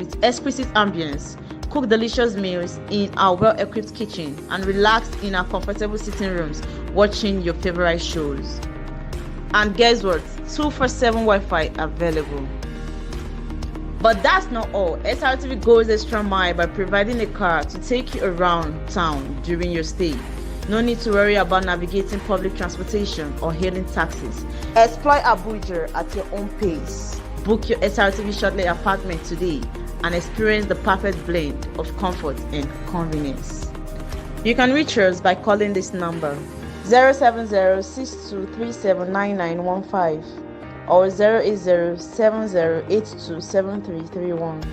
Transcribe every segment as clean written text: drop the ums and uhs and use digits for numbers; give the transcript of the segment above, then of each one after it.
with exquisite ambience, cook delicious meals in our well-equipped kitchen, and relax in our comfortable sitting rooms watching your favorite shows. And guess what? 247 Wi-Fi available. But that's not all. SRTV goes extra mile by providing a car to take you around town during your stay. No need to worry about navigating public transportation or hailing taxis. Explore Abuja at your own pace. Book your SRTV Shortly apartment today and experience the perfect blend of comfort and convenience. You can reach us by calling this number 070-6237-9915 or 080-7082-7331.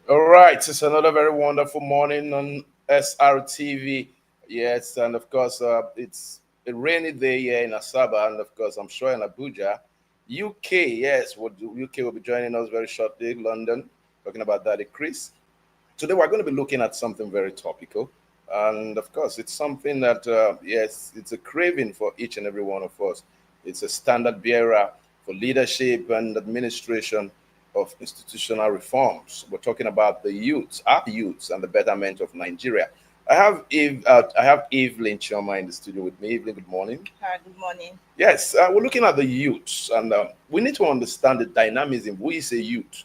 All right, it's another very wonderful morning on SRTV. Yes, and of course, it's a rainy day here in Asaba, and of course, I'm sure in Abuja. UK, yes, UK will be joining us very shortly. London, talking about Daddy Chris. Today, we're going to be looking at something very topical. And of course, it's something that, yes, it's a craving for each and every one of us. It's a standard bearer for leadership and administration of institutional reforms. We're talking about the youths, our youths, and the betterment of Nigeria. I have Evelyn Choma in the studio with me. Evelyn, good morning. Hi, good morning. Yes, we're looking at the youths, and we need to understand the dynamism. Who is a youth?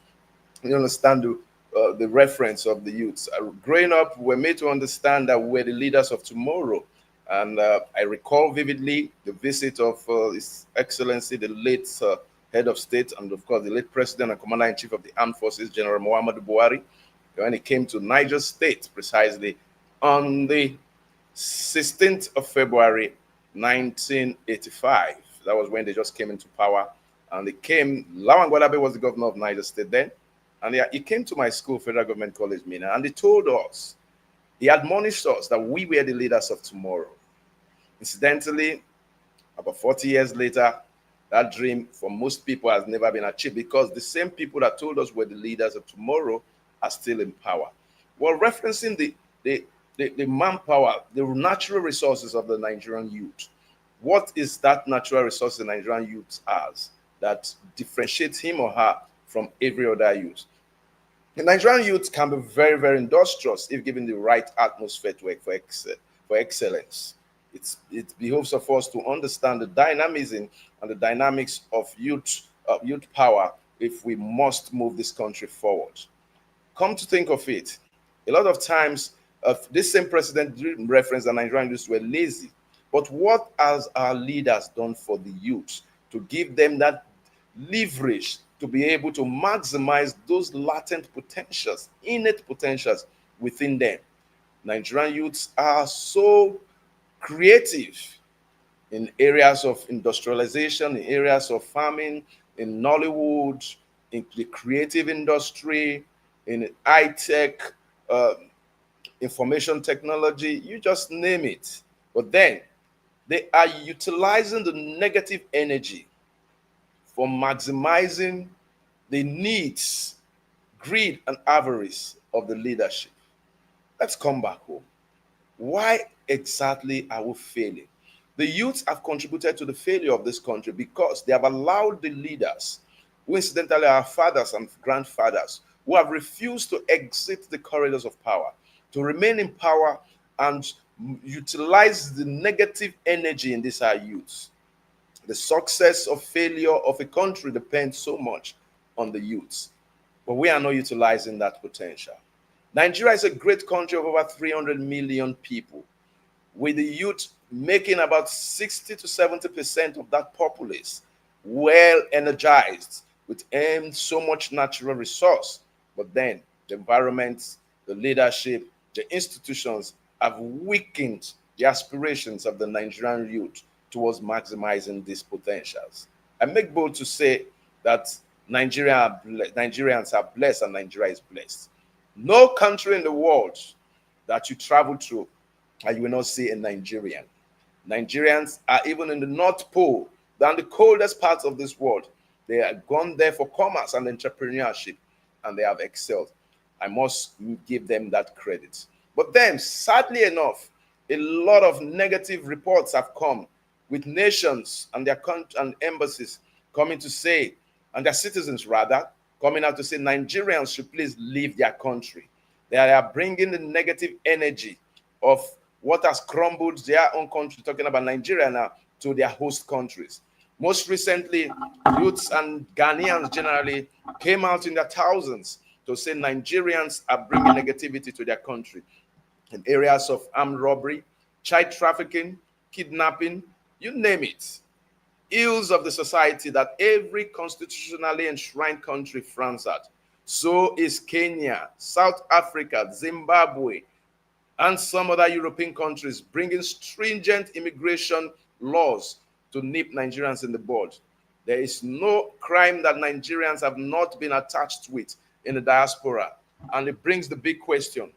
You understand the reference of the youths. Growing up, we're made to understand that we're the leaders of tomorrow. And I recall vividly the visit of His Excellency, the late head of state, and of course, the late president and commander-in-chief of the armed forces, General Muhammadu Buhari, when he came to Niger State, precisely on the 16th of February, 1985. That was when they just came into power. And they came, Lawan Gwadabe was the governor of Niger State then. And he came to my school, Federal Government College, Mina, and they told us, he admonished us that we were the leaders of tomorrow. Incidentally, about 40 years later, that dream for most people has never been achieved because the same people that told us we're the leaders of tomorrow are still in power. Well, referencing the manpower, the natural resources of the Nigerian youth, what is that natural resource the Nigerian youth has that differentiates him or her from every other youth? The Nigerian youth can be very, very industrious if given the right atmosphere to work for excellence. It behoves of us to understand the dynamism and the dynamics of youth power if we must move this country forward. Come to think of it, a lot of times this same president did reference that Nigerian youths were lazy. But what has our leaders done for the youth to give them that leverage to be able to maximize those latent potentials, innate potentials within them? Nigerian youths are so creative in areas of industrialization, in areas of farming, in Nollywood, in the creative industry, in high-tech, information technology, you just name it. But then they are utilizing the negative energy for maximizing the needs, greed, and avarice of the leadership. Let's come back home. Why exactly are we failing? The youths have contributed to the failure of this country because they have allowed the leaders, who incidentally are fathers and grandfathers, who have refused to exit the corridors of power, to remain in power and utilize the negative energy in these our youths. The success or failure of a country depends so much on the youths, but we are not utilizing that potential. Nigeria is a great country of over 300 million people, with the youth making about 60 to 70% of that populace, well energized, with so much natural resource. But then the environment, the leadership, the institutions have weakened the aspirations of the Nigerian youth towards maximizing these potentials. I make bold to say that Nigerians are blessed and Nigeria is blessed. No country in the world that you travel to and you will not see a Nigerian. Nigerians are even in the North Pole, than the coldest parts of this world. They have gone there for commerce and entrepreneurship, and they have excelled. I must give them that credit. But then, sadly enough, a lot of negative reports have come with nations and their and embassies coming to say, and their citizens rather, coming out to say Nigerians should please leave their country. They are bringing the negative energy of what has crumbled their own country, talking about Nigeria now, to their host countries. Most recently, youths and Ghanaians generally came out in their thousands to say Nigerians are bringing negativity to their country in areas of armed robbery, child trafficking, kidnapping, you name it. Ills of the society that every constitutionally enshrined country frowns at. So is Kenya, South Africa, Zimbabwe, and some other European countries bringing stringent immigration laws to nip Nigerians in the bud. There is no crime that Nigerians have not been attached with in the diaspora. And it brings the big question: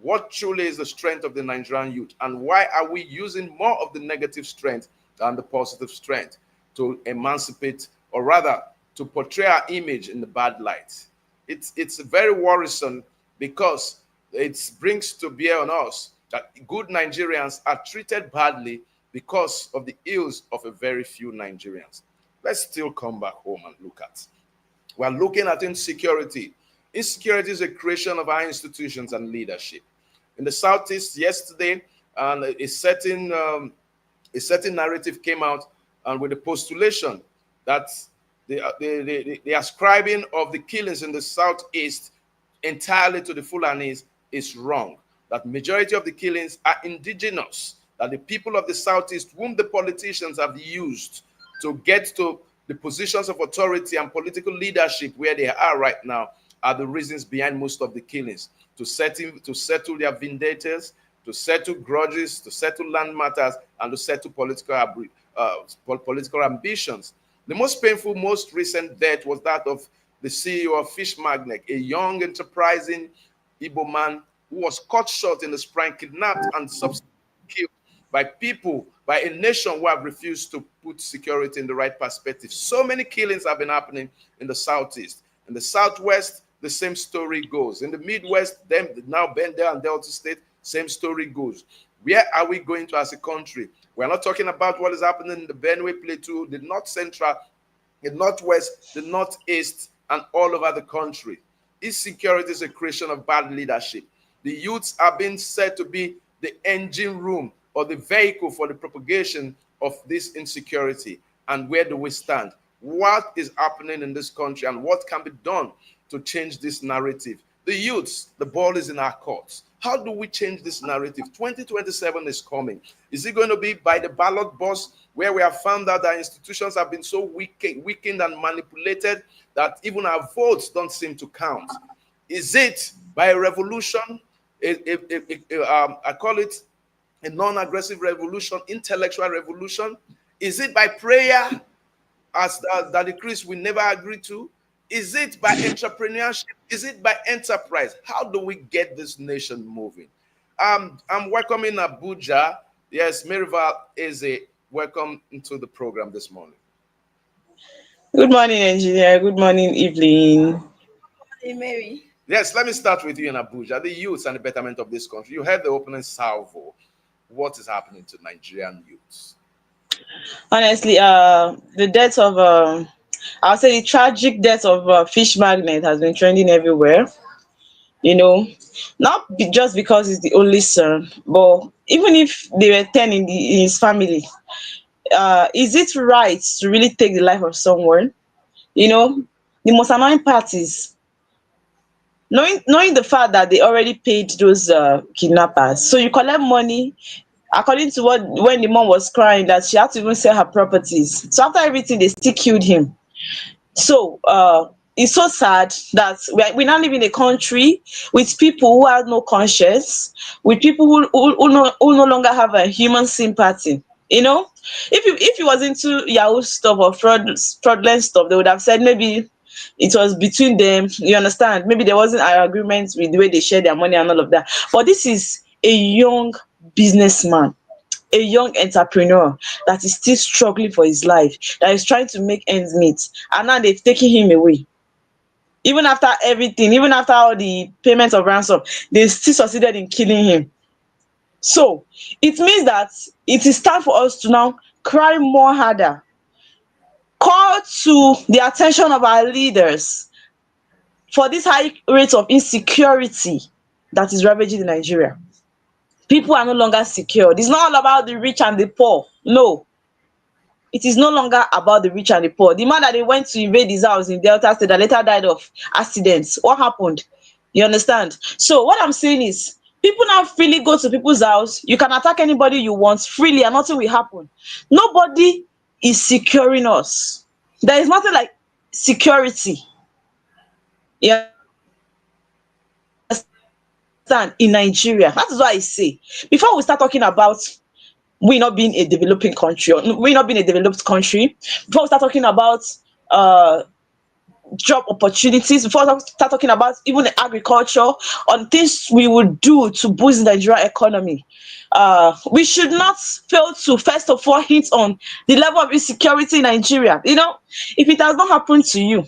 what truly is the strength of the Nigerian youth? And why are we using more of the negative strength than the positive strength to emancipate, or rather to portray our image in the bad light? It's very worrisome, because it brings to bear on us that good Nigerians are treated badly because of the ills of a very few Nigerians. Let's still come back home and look at. We're looking at insecurity. Insecurity is a creation of our institutions and leadership. In the Southeast yesterday, and a certain narrative came out, and with the postulation that the ascribing of the killings in the Southeast entirely to the Fulanis is wrong. That majority of the killings are indigenous, that the people of the Southeast, whom the politicians have used to get to the positions of authority and political leadership where they are right now, are the reasons behind most of the killings. To settle their vendettas, to settle grudges, to settle land matters, and to settle political ambitions. The most painful, most recent death was that of the CEO of Fish Magnet, a young, enterprising Igbo man who was cut short in the spine, kidnapped, and subsequently killed by a nation who have refused to put security in the right perspective. So many killings have been happening in the Southeast. In the Southwest, the same story goes. In the Midwest, them now Bendel and Delta State, same story goes. Where are we going to as a country? We're not talking about what is happening in the Benue Plateau, the North Central, the Northwest, the Northeast, and all over the country. Insecurity is a creation of bad leadership. The youths are being said to be the engine room or the vehicle for the propagation of this insecurity. And where do we stand? What is happening in this country, and what can be done to change this narrative? The youths, the ball is in our courts. How do we change this narrative? 2027 is coming. Is it going to be by the ballot box, where we have found out that institutions have been so weakened and manipulated that even our votes don't seem to count? Is it by a revolution? I call it a non-aggressive revolution, intellectual revolution. Is it by prayer, as that the Christ we never agreed to? Is it by entrepreneurship? Is it by enterprise? How do we get this nation moving? I'm welcoming Abuja. Yes, Merival Eze, welcome into the program this morning. Good morning, engineer. Good morning, Evelyn. Hey, Mary. Yes, let me start with you in Abuja. The youths and the betterment of this country. You heard the opening salvo. What is happening to Nigerian youths? Honestly, the death of, I'll say the tragic death of Fish Magnet has been trending everywhere. You know, just because he's the only son, but even if they were 10 in his family, is it right to really take the life of someone? You know, the most annoying part is knowing the fact that they already paid those kidnappers. So you collect money, according to what when the mom was crying that she had to even sell her properties. So after everything, they still killed him. So it's so sad that we now live in a country with people who have no conscience, with people who no longer have a human sympathy. You know, if he was into Yahoo stuff or fraudulent stuff, they would have said maybe it was between them. You understand? Maybe there wasn't an agreement with the way they share their money and all of that. But this is a young businessman, a young entrepreneur that is still struggling for his life, that is trying to make ends meet, and now they've taken him away. Even after everything, even after all the payments of ransom, they still succeeded in killing him. So it means that it is time for us to now cry more harder, call to the attention of our leaders, for this high rate of insecurity that is ravaging in Nigeria. People are no longer secured. It's not all about the rich and the poor. No, it is no longer about the rich and the poor. The man that they went to invade his house in Delta State that later died of accidents, what happened? You understand? So what I'm saying is, people now freely go to people's house. You can attack anybody you want freely and nothing will happen. Nobody is securing us. There is nothing like security. You understand? In Nigeria. That is why I say, before we start talking about we not being a developing country, or we not being a developed country, before we start talking about uh job opportunities, before we start talking about even the agriculture, on things we would do to boost the Nigerian economy, we should not fail to first of all hint on the level of insecurity in Nigeria. You know, if it has not happened to you,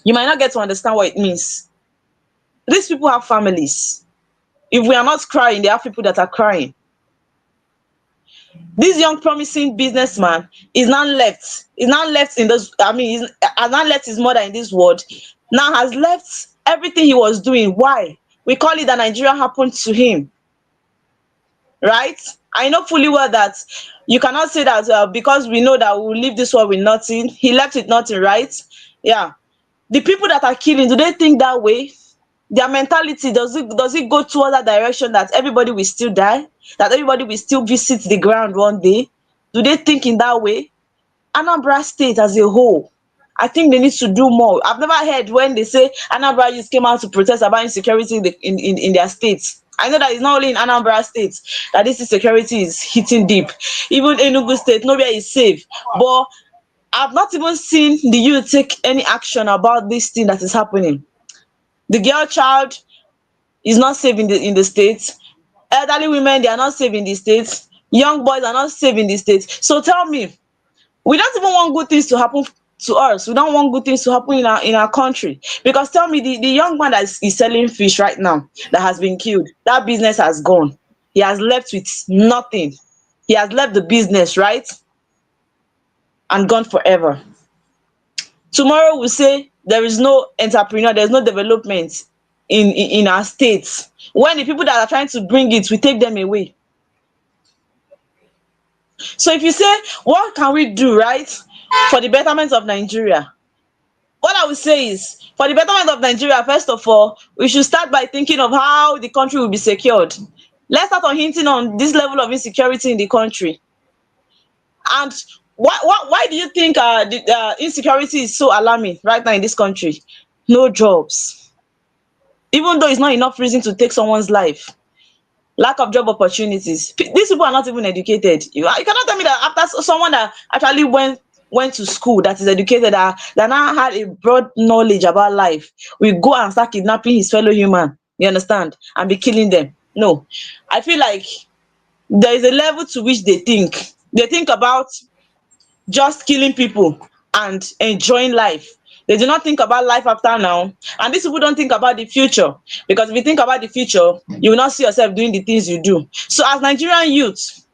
you might not get to understand what it means. These people have families. If we are not crying, they have people that are crying. This young promising businessman is now left. Is now left in this. I mean, has now left his mother in this world. Now has left everything he was doing. Why? We call it that Nigeria happened to him, right? I know fully well that you cannot say that because we know that we will leave this world with nothing. He left with nothing, right? Yeah. The people that are killing, do they think that way? Their mentality, does it go towards that direction that everybody will still die, that everybody will still visit the ground one day? Do they think in that way? Anambra State as a whole, I think they need to do more. I've never heard when they say Anambra youth came out to protest about insecurity in their states. I know that it's not only in Anambra State that this insecurity is hitting deep. Even Enugu State, nowhere is safe. But I've not even seen the youth take any action about this thing that is happening. The girl child is not safe in the states. Elderly women, they are not safe in the states. Young boys are not safe in the states. So tell me, we don't even want good things to happen to us. We don't want good things to happen in our country. Because tell me, the young man that is selling fish right now that has been killed, that business has gone. He has left with nothing. He has left the business, right? And gone forever. Tomorrow we say there is no entrepreneur, there's no development in our states. When the people that are trying to bring it, we take them away. So if you say, what can we do, right, for the betterment of Nigeria? What I would say is, for the betterment of Nigeria, first of all, we should start by thinking of how the country will be secured. Let's start on hinting on this level of insecurity in the country. And why do you think the insecurity is so alarming right now in this country? No jobs. Even though it's not enough reason to take someone's life. Lack of job opportunities. These people are not even educated. You cannot tell me that after someone that actually went to school, that is educated, that now had a broad knowledge about life, we go and start kidnapping his fellow human, you understand, and be killing them. No. I feel like there is a level to which they think about just killing people and enjoying life. They do not think about life after now. And these people don't think about the future. Because if you think about the future, you will not see yourself doing the things you do. So as Nigerian youth,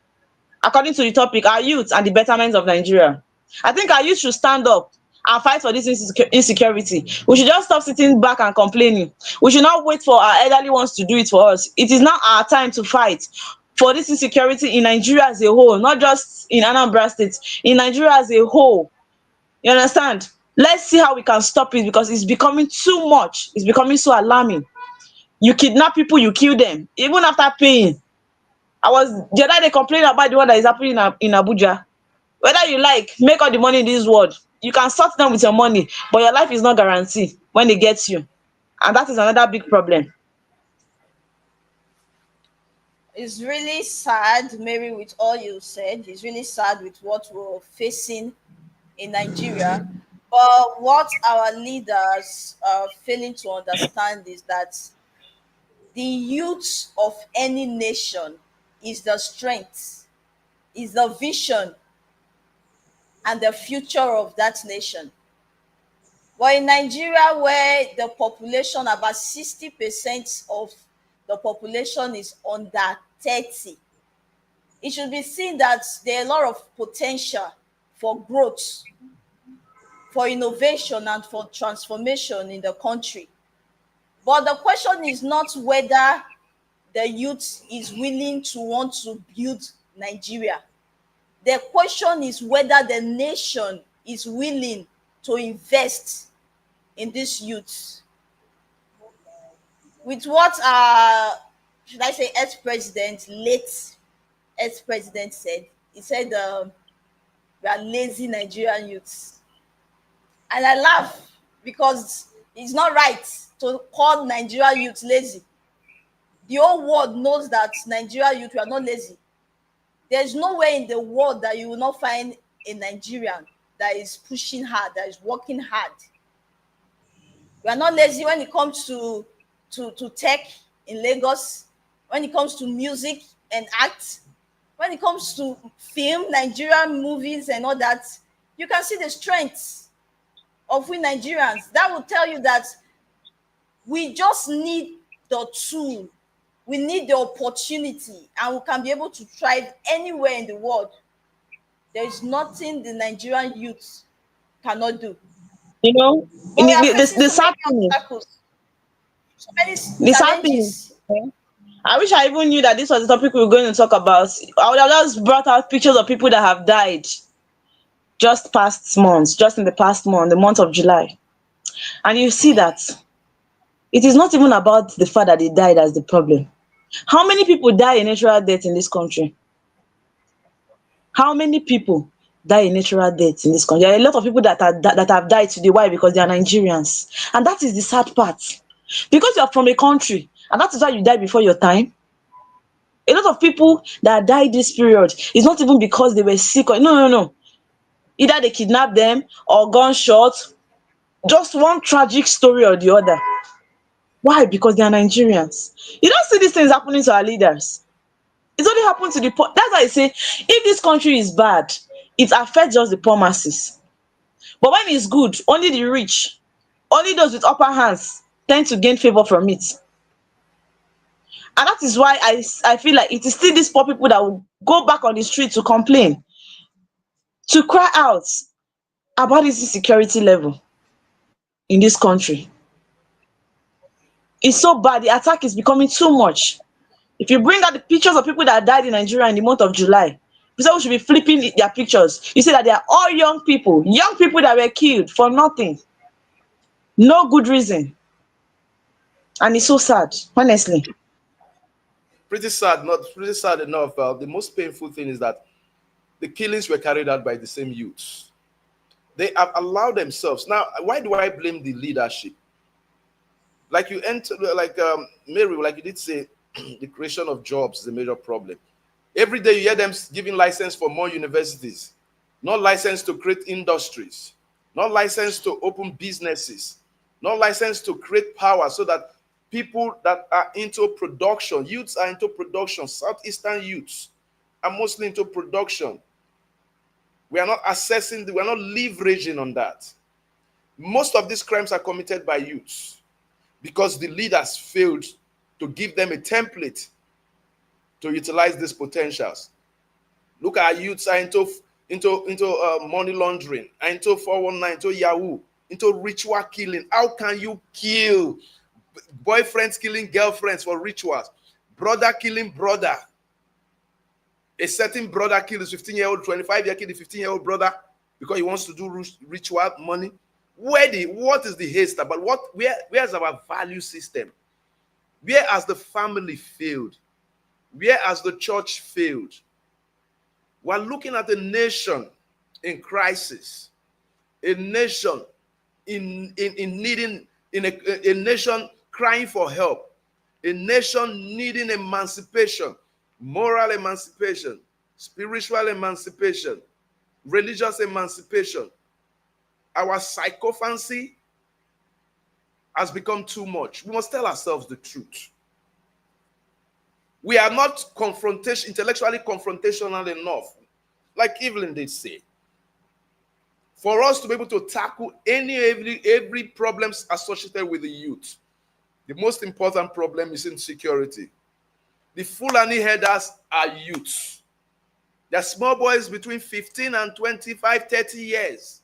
according to the topic, our youth and the betterment of Nigeria, I think our youth should stand up and fight for this insecurity. We should just stop sitting back and complaining. We should not wait for our elderly ones to do it for us. It is now our time to fight for this insecurity in Nigeria as a whole, not just in Anambra State, in Nigeria as a whole. You understand? Let's see how we can stop it, because it's becoming too much. It's becoming so alarming. You kidnap people, you kill them, even after paying. I was the other day complaining about the one that is happening in Abuja. Whether you like, make all the money in this world. You can sort them with your money, but your life is not guaranteed when it gets you. And that is another big problem. It's really sad, Mary, with all you said. It's really sad with what we're facing in Nigeria. But what our leaders are failing to understand is that the youth of any nation is the strength, is the vision, and the future of that nation. But in Nigeria, where the population, about 60% of the population is under 30, it should be seen that there are a lot of potential for growth, for innovation, and for transformation in the country. But the question is not whether the youth is willing to want to build Nigeria. The question is whether the nation is willing to invest in this youth. With what should I say late ex-president said, he said we are lazy Nigerian youths. And I laugh because it's not right to call Nigerian youth lazy. The whole world knows that Nigerian youth, we are not lazy. There's nowhere in the world that you will not find a Nigerian that is pushing hard, that is working hard. We are not lazy when it comes to tech in Lagos, when it comes to music and act, when it comes to film, Nigerian movies and all that. You can see the strengths of we Nigerians. That will tell you that we just need the tool. We need the opportunity, and we can be able to thrive anywhere in the world. There is nothing the Nigerian youth cannot do. You know, But we are the facing so sad many thing, obstacles, so many the sad thing, challenges. I wish I even knew that this was the topic we were going to talk about. I would have just brought out pictures of people that have died just in the past month, the month of July. And you see that it is not even about the fact that they died as the problem. How many people die a natural death in this country? How many people die a natural death in this country? There are a lot of people that have died today. Why? Because they are Nigerians. And that is the sad part. Because you are from a country, and that is why you die before your time. A lot of people that died this period is not even because they were sick or no. Either they kidnapped them or gunshot. Just one tragic story or the other. Why? Because they are Nigerians. You don't see these things happening to our leaders. It only happens to the poor. That's why I say, if this country is bad, it affects just the poor masses. But when it's good, only the rich, only those with upper hands tend to gain favor from it. And that is why I feel like it is still these poor people that will go back on the street to complain, to cry out about this insecurity level in this country. It's so bad. The attack is becoming too much. If you bring out the pictures of people that died in Nigeria in the month of July, you say we should be flipping their pictures. You see that they are all young people that were killed for nothing, no good reason. And it's so sad, honestly. Pretty sad, not pretty sad enough. The most painful thing is that the killings were carried out by the same youths. They have allowed themselves. Now, why do I blame the leadership? Like you enter, Mary, like you did say, the creation of jobs is a major problem. Every day you hear them giving license for more universities, not license to create industries, not license to open businesses, not license to create power so that people that are into production, youths are into production, Southeastern youths are mostly into production. We are not assessing, we are not leveraging on that. Most of these crimes are committed by youths because the leaders failed to give them a template to utilize these potentials. Look at our youths are into money laundering, are into 419, into Yahoo, into ritual killing. How can you kill boyfriends killing girlfriends for rituals? Brother killing brother. A certain brother killed his 15-year-old, 25-year killed the 15-year-old brother because he wants to do ritual money. What is the haste about? Where's our value system? Where has the family failed? Where has the church failed? We're looking at a nation in crisis, a nation in needing, a nation crying for help, a nation needing emancipation, moral emancipation, spiritual emancipation, religious emancipation. Our psychophancy has become too much. We must tell ourselves the truth. We are not intellectually confrontational enough, like Evelyn did say, for us to be able to tackle every problems associated with the youth. The most important problem is insecurity. The Fulani herders are youths. They're small boys between 15 and 25, 30 years,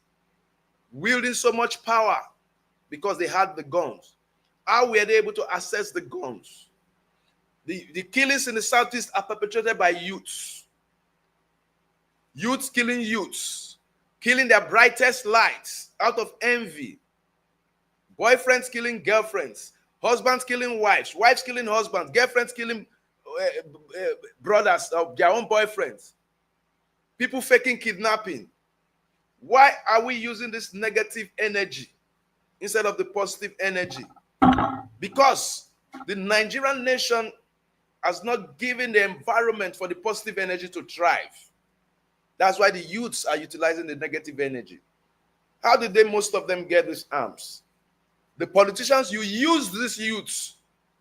wielding so much power because they had the guns. How were they able to access the guns? The killings in the Southeast are perpetrated by youths. Youths killing youths, killing their brightest lights out of envy. Boyfriends killing girlfriends, husbands killing wives, wives killing husbands, girlfriends killing brothers of their own boyfriends. People faking kidnapping. Why are we using this negative energy instead of the positive energy? Because the Nigerian nation has not given the environment for the positive energy to thrive. That's why the youths are utilizing the negative energy. How did most of them get these arms? The politicians, you used these youths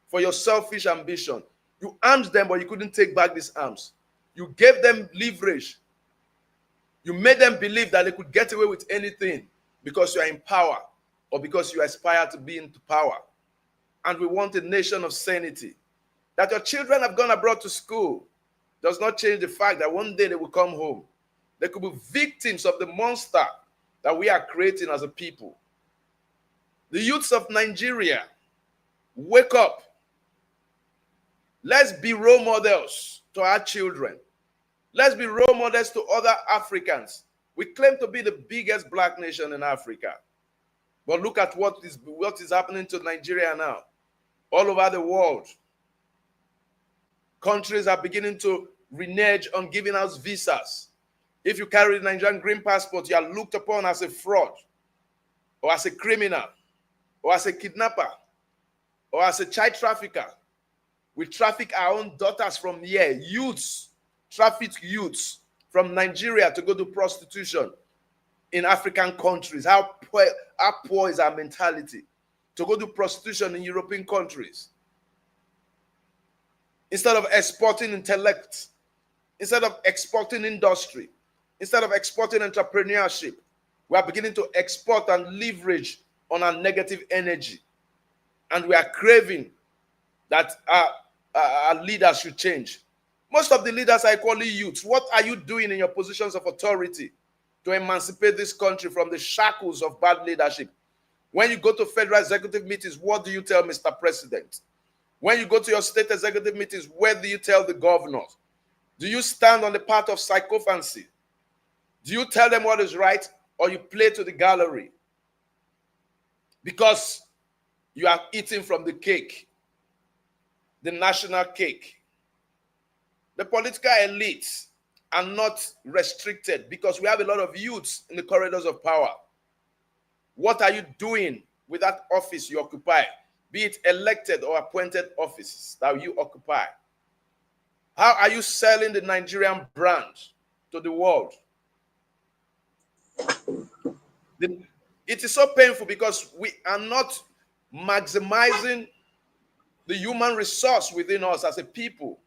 for your selfish ambition. You armed them, but you couldn't take back these arms. You gave them leverage. You made them believe that they could get away with anything because you are in power or because you aspire to be into power. And we want a nation of sanity. That your children have gone abroad to school does not change the fact that one day they will come home. They could be victims of the monster that we are creating as a people. The youths of Nigeria, wake up. Let's be role models to our children. Let's be role models to other Africans. We claim to be the biggest black nation in Africa. But look at what is happening to Nigeria now. All over the world, countries are beginning to renege on giving us visas. If you carry the Nigerian green passport, you are looked upon as a fraud, or as a criminal, or as a kidnapper, or as a child trafficker. We traffic our own daughters from here, youths, traffic youths from Nigeria to go to prostitution in African countries. How poor is our mentality? To go to prostitution in European countries. Instead of exporting intellect, instead of exporting industry, instead of exporting entrepreneurship, we are beginning to export and leverage on our negative energy. And we are craving that our leaders should change. Most of the leaders are equally youths. What are you doing in your positions of authority to emancipate this country from the shackles of bad leadership? When you go to federal executive meetings, what do you tell Mr. President? When you go to your state executive meetings, what do you tell the governors? Do you stand on the path of sycophancy? Do you tell them what is right, or you play to the gallery? Because you are eating from the cake, the national cake. The political elites are not restricted because we have a lot of youths in the corridors of power. What are you doing with that office you occupy? Be it elected or appointed offices that you occupy. How are you selling the Nigerian brand to the world? It is so painful because we are not maximizing the human resource within us as a people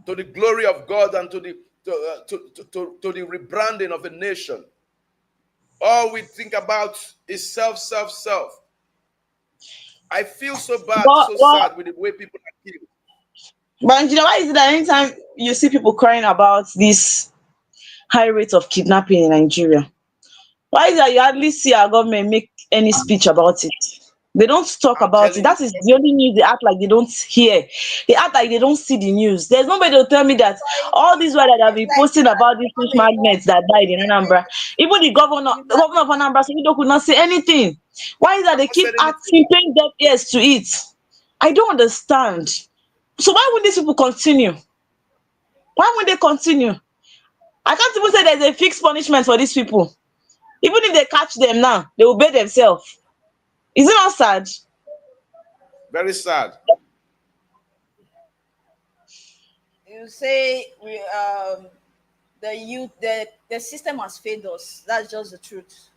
to the glory of God and to the rebranding of a nation. All we think about is self. I feel so bad, sad with the way people are killed. But you know, why is it that anytime you see people crying about this high rate of kidnapping in Nigeria, why is it that you hardly see our government make any speech about it? They don't talk about it. That is the only news they act like they don't hear. They act like they don't see the news. There's nobody to tell me that all these words that have been posting about these fish magnets that died in Anambra, even the governor of Anambra Soludo could not say anything. Why is that they keep acting, paying deaf ears to it? I don't understand. So why would these people continue? Why would they continue? I can't even say there's a fixed punishment for these people. Even if they catch them now, they will obey themselves. Is it not sad? Very sad. You say the youth, the system has failed us. That's just the truth.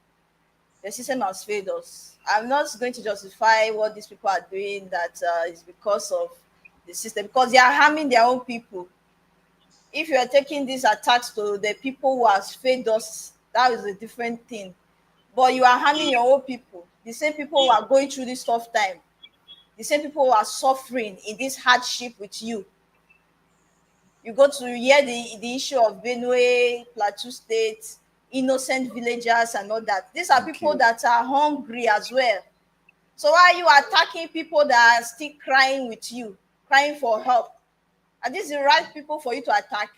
The system has failed us. I'm not going to justify what these people are doing that is because of the system, because they are harming their own people. If you are taking these attacks to the people who has failed us, that is a different thing. But you are harming your own people. The same people who are going through this tough time. The same people who are suffering in this hardship with you. You go to hear the issue of Benue, Plateau State, innocent villagers and all that. These are people that are hungry as well. So why are you attacking people that are still crying with you, crying for help? Are these the right people for you to attack?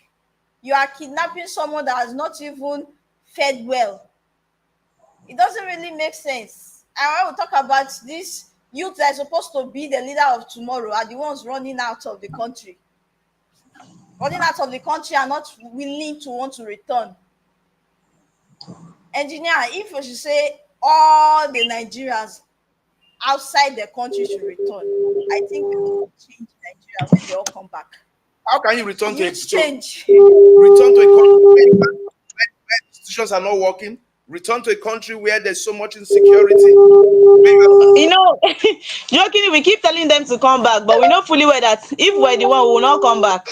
You are kidnapping someone that has not even fed well. It doesn't really make sense. And when we talk about this youth that are supposed to be the leader of tomorrow are the ones running out of the country. Running out of the country are not willing to want to return. Engineer, if you should say all the Nigerians outside the country should return, I think we will change Nigeria when they all come back. How can you return to a change? Return to a country where institutions are not working? Return to a country where there's so much insecurity. You know, jokingly, we keep telling them to come back, but we know fully well that if we're the one, we will not come back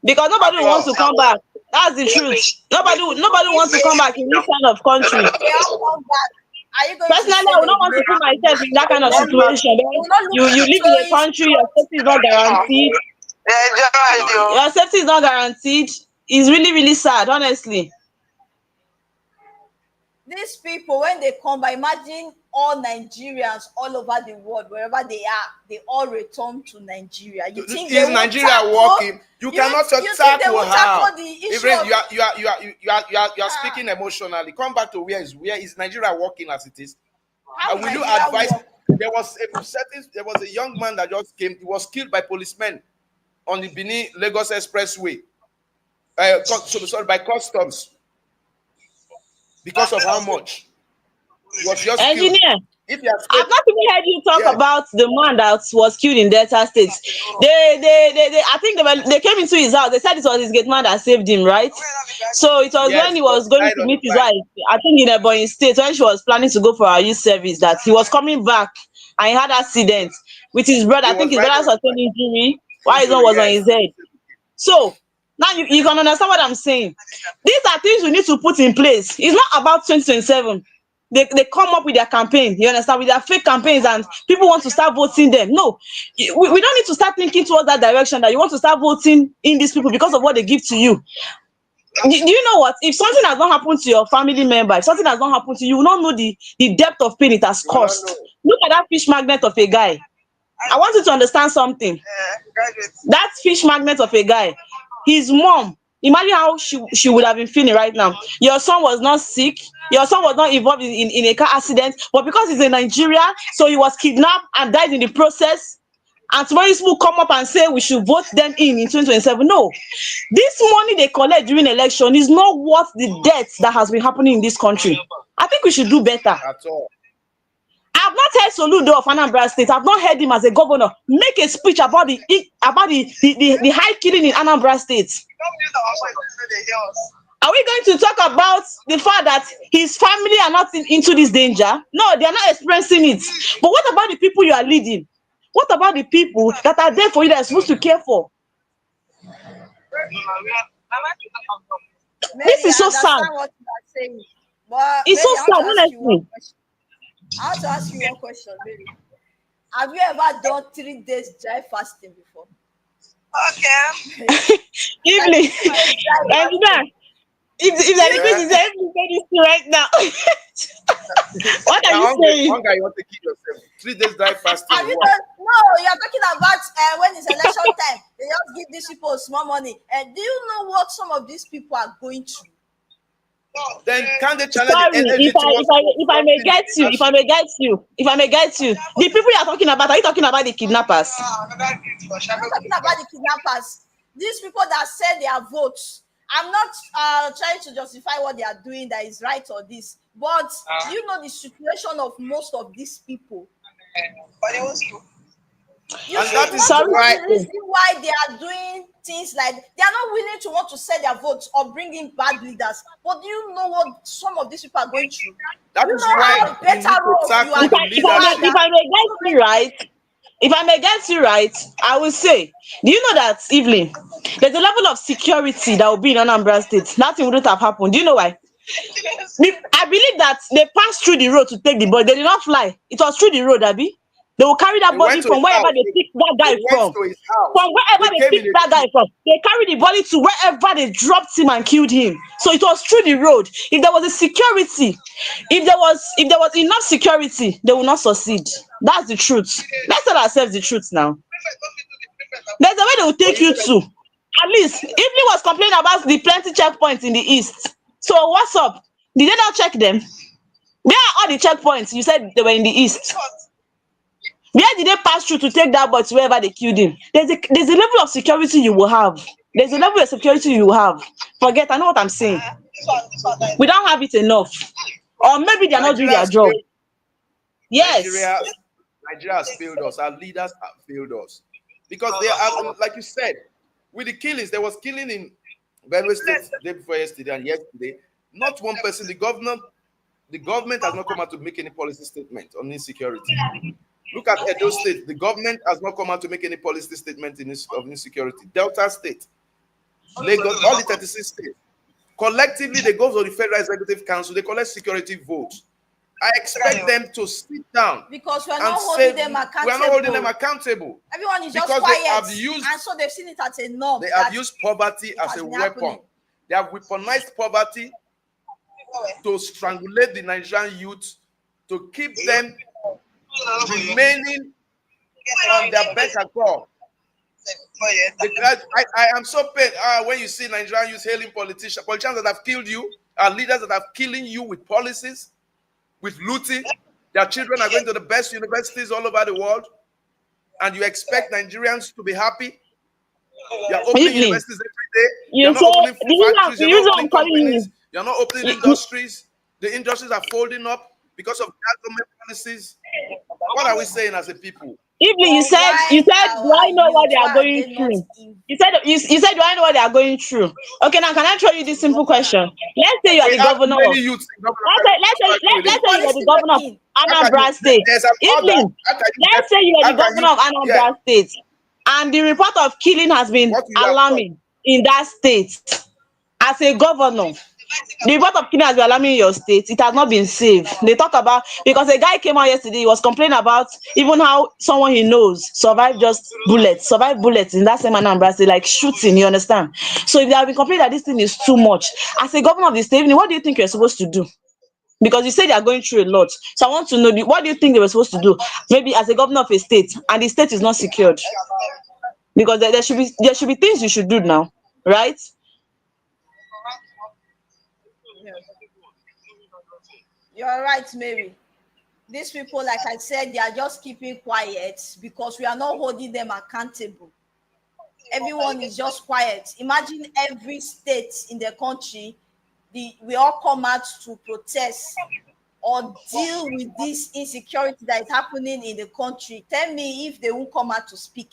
because nobody wants to come back. That's the truth. Nobody wants to come back in this kind of country. Personally, I would not want to put myself in that kind of situation. You live in a country, your safety is not guaranteed. Your safety is not guaranteed. It's really, really sad, honestly. These people, when they come by, imagine all Nigerians all over the world, wherever they are, they all return to Nigeria. You think is Nigeria working? You cannot tackle how. Even you are speaking emotionally. Come back to where is Nigeria working as it is? And will you advise? There was a young man that just came. He was killed by policemen on the Benin Lagos Expressway. By customs. Because of how much was just Engineer, killed. I've not even heard you talk about the man that was killed in Delta State. I think they came into his house. They said it was his gate man that saved him, right? So it was when he was going to meet his wife, I think in Ebonyi State, when she was planning to go for her youth service, that he was coming back and he had an accident with his brother. I think his brother sustained injury while his one was on his head. So now you can understand what I'm saying. These are things we need to put in place. It's not about 2027. They come up with their campaign, you understand, with their fake campaigns, and people want to start voting them. No, we don't need to start thinking towards that direction, that you want to start voting in these people because of what they give to you. Do you know what? If something has not happened to your family member, if something has not happened to you, you will not know the depth of pain it has caused. Look at that fish magnet of a guy. I want you to understand something. That fish magnet of a guy, his mom, imagine how she would have been feeling right now. Your son was not sick, your son was not involved in a car accident, but because he's in Nigeria, so he was kidnapped and died in the process. And tomorrow people come up and say we should vote them in 2027. No, this money they collect during election is not worth the debt that has been happening in this country. I think we should do better. At all. I've not heard Soludo of Anambra State. I've not heard him as a governor make a speech about the high killing in Anambra State. Are we going to talk about the fact that his family are not into this danger? No, they are not experiencing it. But what about the people you are leading? What about the people that are there for you, that are supposed to care for? This is so sad. It's so sad, honestly. I want to ask you one question, Mary. Have you ever done 3 days dry fasting before? Okay. Evening. If the is everything right now. What are you saying? One guy, you want to kill yourself. 3 days dry fasting. No, you're talking about when it's election time. They just give these people small money. And do you know what some of these people are going through? Then can they challenge Sorry, the energy? if I may get you, the people you are talking about, are you talking about the kidnappers? I'm talking about the kidnappers. These people that sell their votes. I'm not trying to justify what they are doing that is right or this, but you know the situation of most of these people. The reason why they are doing things like they are not willing to want to sell their votes or bring in bad leaders. But do you know what some of these people are going through? That is why if I may get you right, I will say, do you know that, Evelyn, there's a level of security that will be in Anambra State. Nothing wouldn't have happened. Do you know why? I believe that they passed through the road to take the body. They did not fly. It was through the road, Abby. They will carry that body from wherever they pick that guy from. From wherever they pick that guy from. They carry the body to wherever they dropped him and killed him. So it was through the road. If there was a security, if there was enough security, they will not succeed. That's the truth. Let's tell ourselves the truth now. There's a way they will take you to. At least, Evelyn was complaining about the plenty checkpoints in the east. So what's up? Did they not check them? Where are all the checkpoints? You said they were in the east. Where did they pass through to take that boy to wherever they killed him? There's a level of security you will have. There's a level of security you will have. Forget, I know what I'm saying. We don't have it enough. Or maybe they're not doing their job. Yes. Nigeria has failed us. Our leaders have failed us. Because they are, like you said, with the killings, there was killing in Benue State the day before yesterday and yesterday. Not one person, the government has not come out to make any policy statement on insecurity. Look at Edo State. The government has not come out to make any policy statement of insecurity. Delta State, Lagos, all the 36 states. Collectively, they go to the Federal Executive Council, they collect security votes. I expect them to sit down because we're not holding them accountable. We're not holding them accountable. Everyone is just because quiet. They have used, and so they've seen it as a norm. They have used poverty as a weapon. Happening. They have weaponized poverty to strangulate the Nigerian youth, to keep them remaining on their beck and call. I am so pained when you see Nigerian youth hailing politicians that have killed you, leaders that are killing you with policies, with looting. Their children are going to the best universities all over the world, and you expect Nigerians to be happy. You are opening universities every day. You're not opening factories. You're not opening companies. You're not opening industries. The industries are folding up because of government policies. What are we saying as a people? Evelyn, you said, do I know what they are going through? You said, do I know what they are going through? Okay, now can I throw you this simple question? Let's say you are the governor. Let's say you are the governor of Anambra State. Evelyn, let's say you are the governor of Anambra State, and the report of killing has been alarming in that state. As a governor, the report of killing has been alarming in your state. It has not been safe. They talk about, because a guy came out yesterday, he was complaining about even how someone he knows survived bullets in that same Anambra State, like shooting, you understand? So if they have been complaining that this thing is too much, as a governor of the state, what do you think you're supposed to do? Because you say they are going through a lot. So I want to know, what do you think they were supposed to do? Maybe as a governor of a state, and the state is not secured. Because there should be things you should do now, right? You're right, Mary. These people, like I said, they are just keeping quiet because we are not holding them accountable. Everyone is just quiet. Imagine every state in the country, we all come out to protest or deal with this insecurity that is happening in the country. Tell me if they won't come out to speak.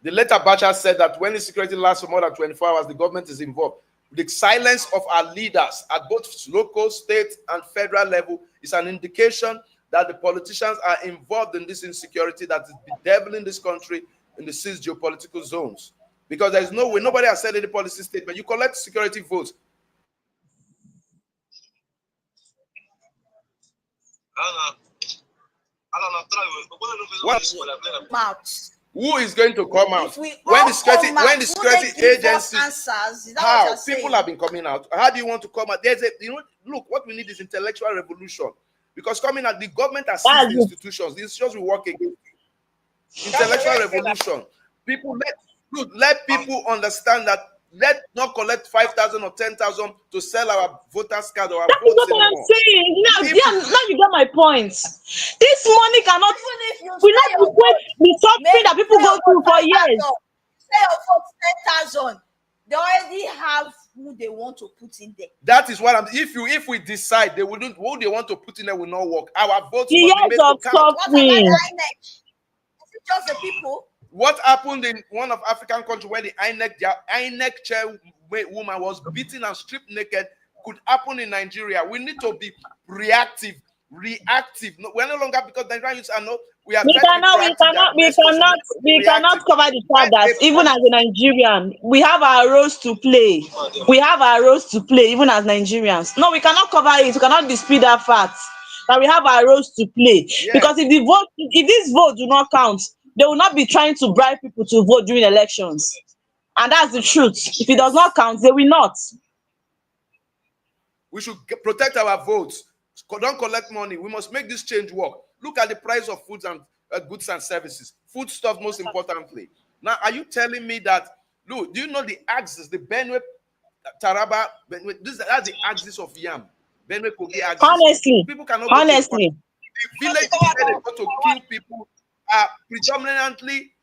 The letter Bacha said that when insecurity lasts for more than 24 hours, the government is involved. The silence of our leaders at both local, state, and federal level is an indication that the politicians are involved in this insecurity that is bedeviling this country in the 6 geopolitical zones. Because there is no way, nobody has said any policy statement. You collect security votes. Who is going to come out? When the security agencies, how people have been coming out? How do you want to come out? Look, what we need is intellectual revolution. Because coming out, the government has seized the institutions. The institutions will work against you. Intellectual revolution. People let people understand that. Let's not collect 5,000 or 10,000 to sell our voters card or our votes anymore. That's what I'm saying. Now you get my point. This money cannot. We not equate the suffering that people go through for years. Say your vote 10,000. They already have who they want to put in there. That is what I'm. If we decide they wouldn't, who they want to put in there will not work. Our votes will be made to count. What about the INEC? Is it just the people? What happened in one of African countries where the INEC chairwoman was beaten and stripped naked could happen in Nigeria. We need to be reactive. No, we're no longer, because Nigerian youths are not. We cannot cover the fact that even as a Nigerian, we have our roles to play. We have our roles to play, even as Nigerians. No, we cannot cover it. We cannot dispute that fact that we have our roles to play. Yes. Because if these votes do not count, they will not be trying to bribe people to vote during elections. And that's the truth. If it does not count, they will not. We should protect our votes. Don't collect money. We must make this change work. Look at the price of foods and goods and services, foodstuff most importantly. Now, are you telling me that, look, do you know the axis, the Benue, Taraba, Benue, that's the axis of yam. Benue Kogi axis. Honestly, People cannot go honestly, to the villages where they go to kill people are predominantly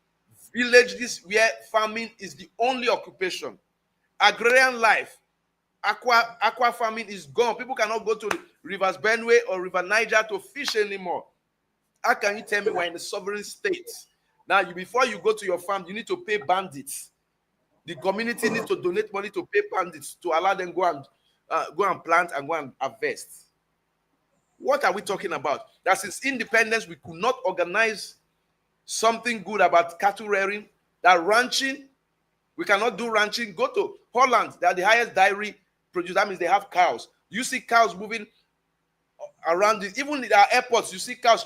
villages where farming is the only occupation. Agrarian life, aqua farming is gone. People cannot go to the rivers Benue or River Niger to fish anymore. How can you tell me we're in a sovereign state? Now, before you go to your farm, you need to pay bandits. The community needs to donate money to pay bandits to allow them go and plant and go and harvest. What are we talking about? That since independence, we could not organize something good about cattle rearing. That ranching, we cannot do ranching. Go to Holland, they are the highest dairy producer. That means they have cows. You see cows moving around even in our airports, you see cows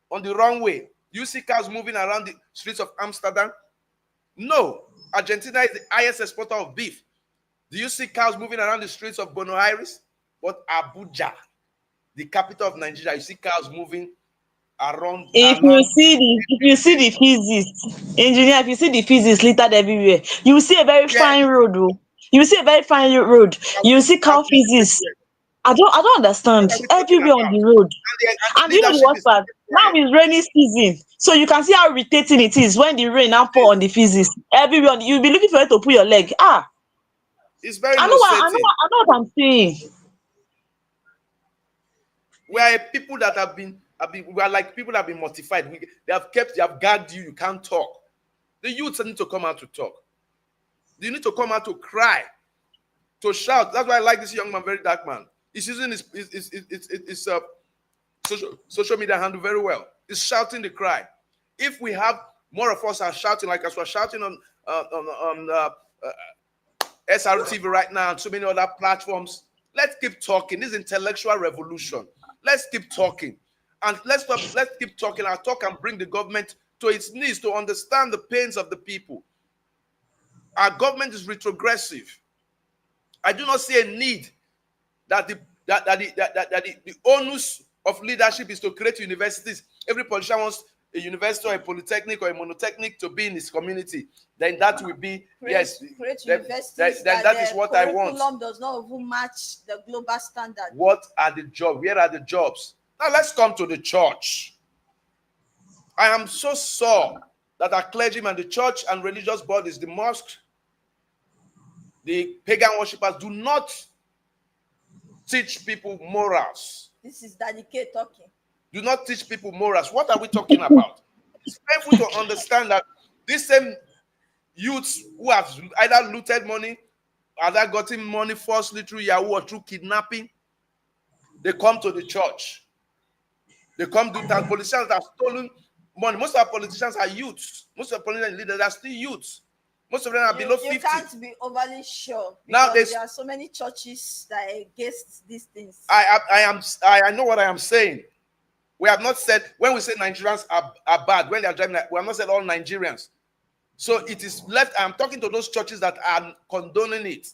on the runway. You see cows moving around the streets of Amsterdam. No, Argentina is the highest exporter of beef. Do you see cows moving around the streets of Buenos Aires? But Abuja, the capital of Nigeria, you see cows moving around. if you see the physics, engineer, if you see the physics littered everywhere, you will see a very fine road. Oh. You will see a very fine road. You will see cow physics. I don't understand. Everywhere on the road. And you know the worst part? Now is rainy season. So you can see how irritating it is when the rain now pour on the physics. Everyone, you'll be looking for it to put your leg. It's very I know what I'm saying. We are people that have been we are like people that have been mortified. They have gagged you. You can't talk. The youths need to come out to talk. They need to come out to cry, to shout. That's why I like this young man, very dark man. He's using his social media handle very well. He's shouting the cry. If we have more of us are shouting like us, we're shouting on SRTV right now and so many other platforms. Let's keep talking. This intellectual revolution. Let's keep talking. And let's keep talking. I'll talk and bring the government to its knees to understand the pains of the people. Our government is retrogressive. I do not see a need that the onus of leadership is to create universities. Every politician wants a university or a polytechnic or a monotechnic to be in his community. Then that will be create universities that is what I want. Curriculum does not even match the global standard. What are the jobs? Where are the jobs? Now let's come to the church. I am so sore that our clergymen, the church and religious bodies, the mosque, the pagan worshippers do not teach people morals. This is Daddy K talking. Do not teach people morals. What are we talking about? It's painful to understand that these same youths who have either looted money, either gotten money falsely through Yahoo or through kidnapping, they come to the church. They come to that. Politicians have stolen money. Most of our politicians are youths. Most of the politician leaders are still youths. Most of them are below 50. You can't be overly sure Now because there are so many churches that are against these things. I know what I am saying. We have not said, when we say Nigerians are bad, when they are driving, we have not said all Nigerians. So it is left, I'm talking to those churches that are condoning it.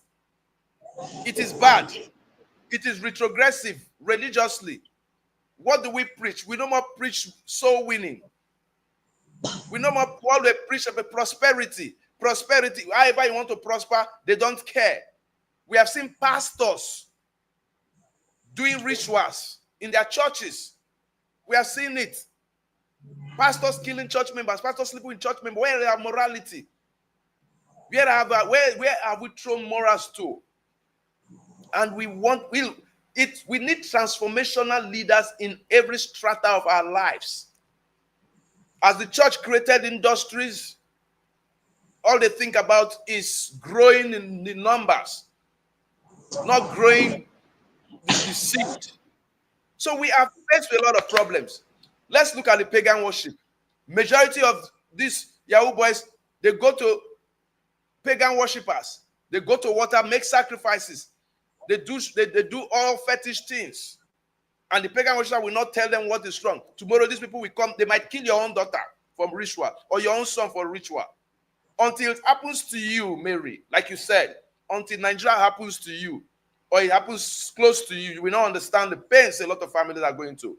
It is bad. It is retrogressive religiously. What do we preach? We no more preach soul winning. We no more always preach about prosperity. Prosperity, however you want to prosper, they don't care. We have seen pastors doing rituals in their churches. We have seen it. Pastors killing church members, pastors sleeping with church members. Where is our morality? Where have we thrown morals to? And we need transformational leaders in every strata of our lives. As the church created industries, all they think about is growing in the numbers, not growing the seed. So we are faced with a lot of problems. Let's look at the pagan worship. Majority of these Yahoo boys, they go to pagan worshippers. They go to water, make sacrifices. They do all fetish things. And the pagan worshipper will not tell them what is wrong. Tomorrow these people will come. They might kill your own daughter for ritual or your own son for ritual. Until it happens to you, Mary, like you said, until Nigeria happens to you, or it happens close to you, you will not understand the pains a lot of families are going through.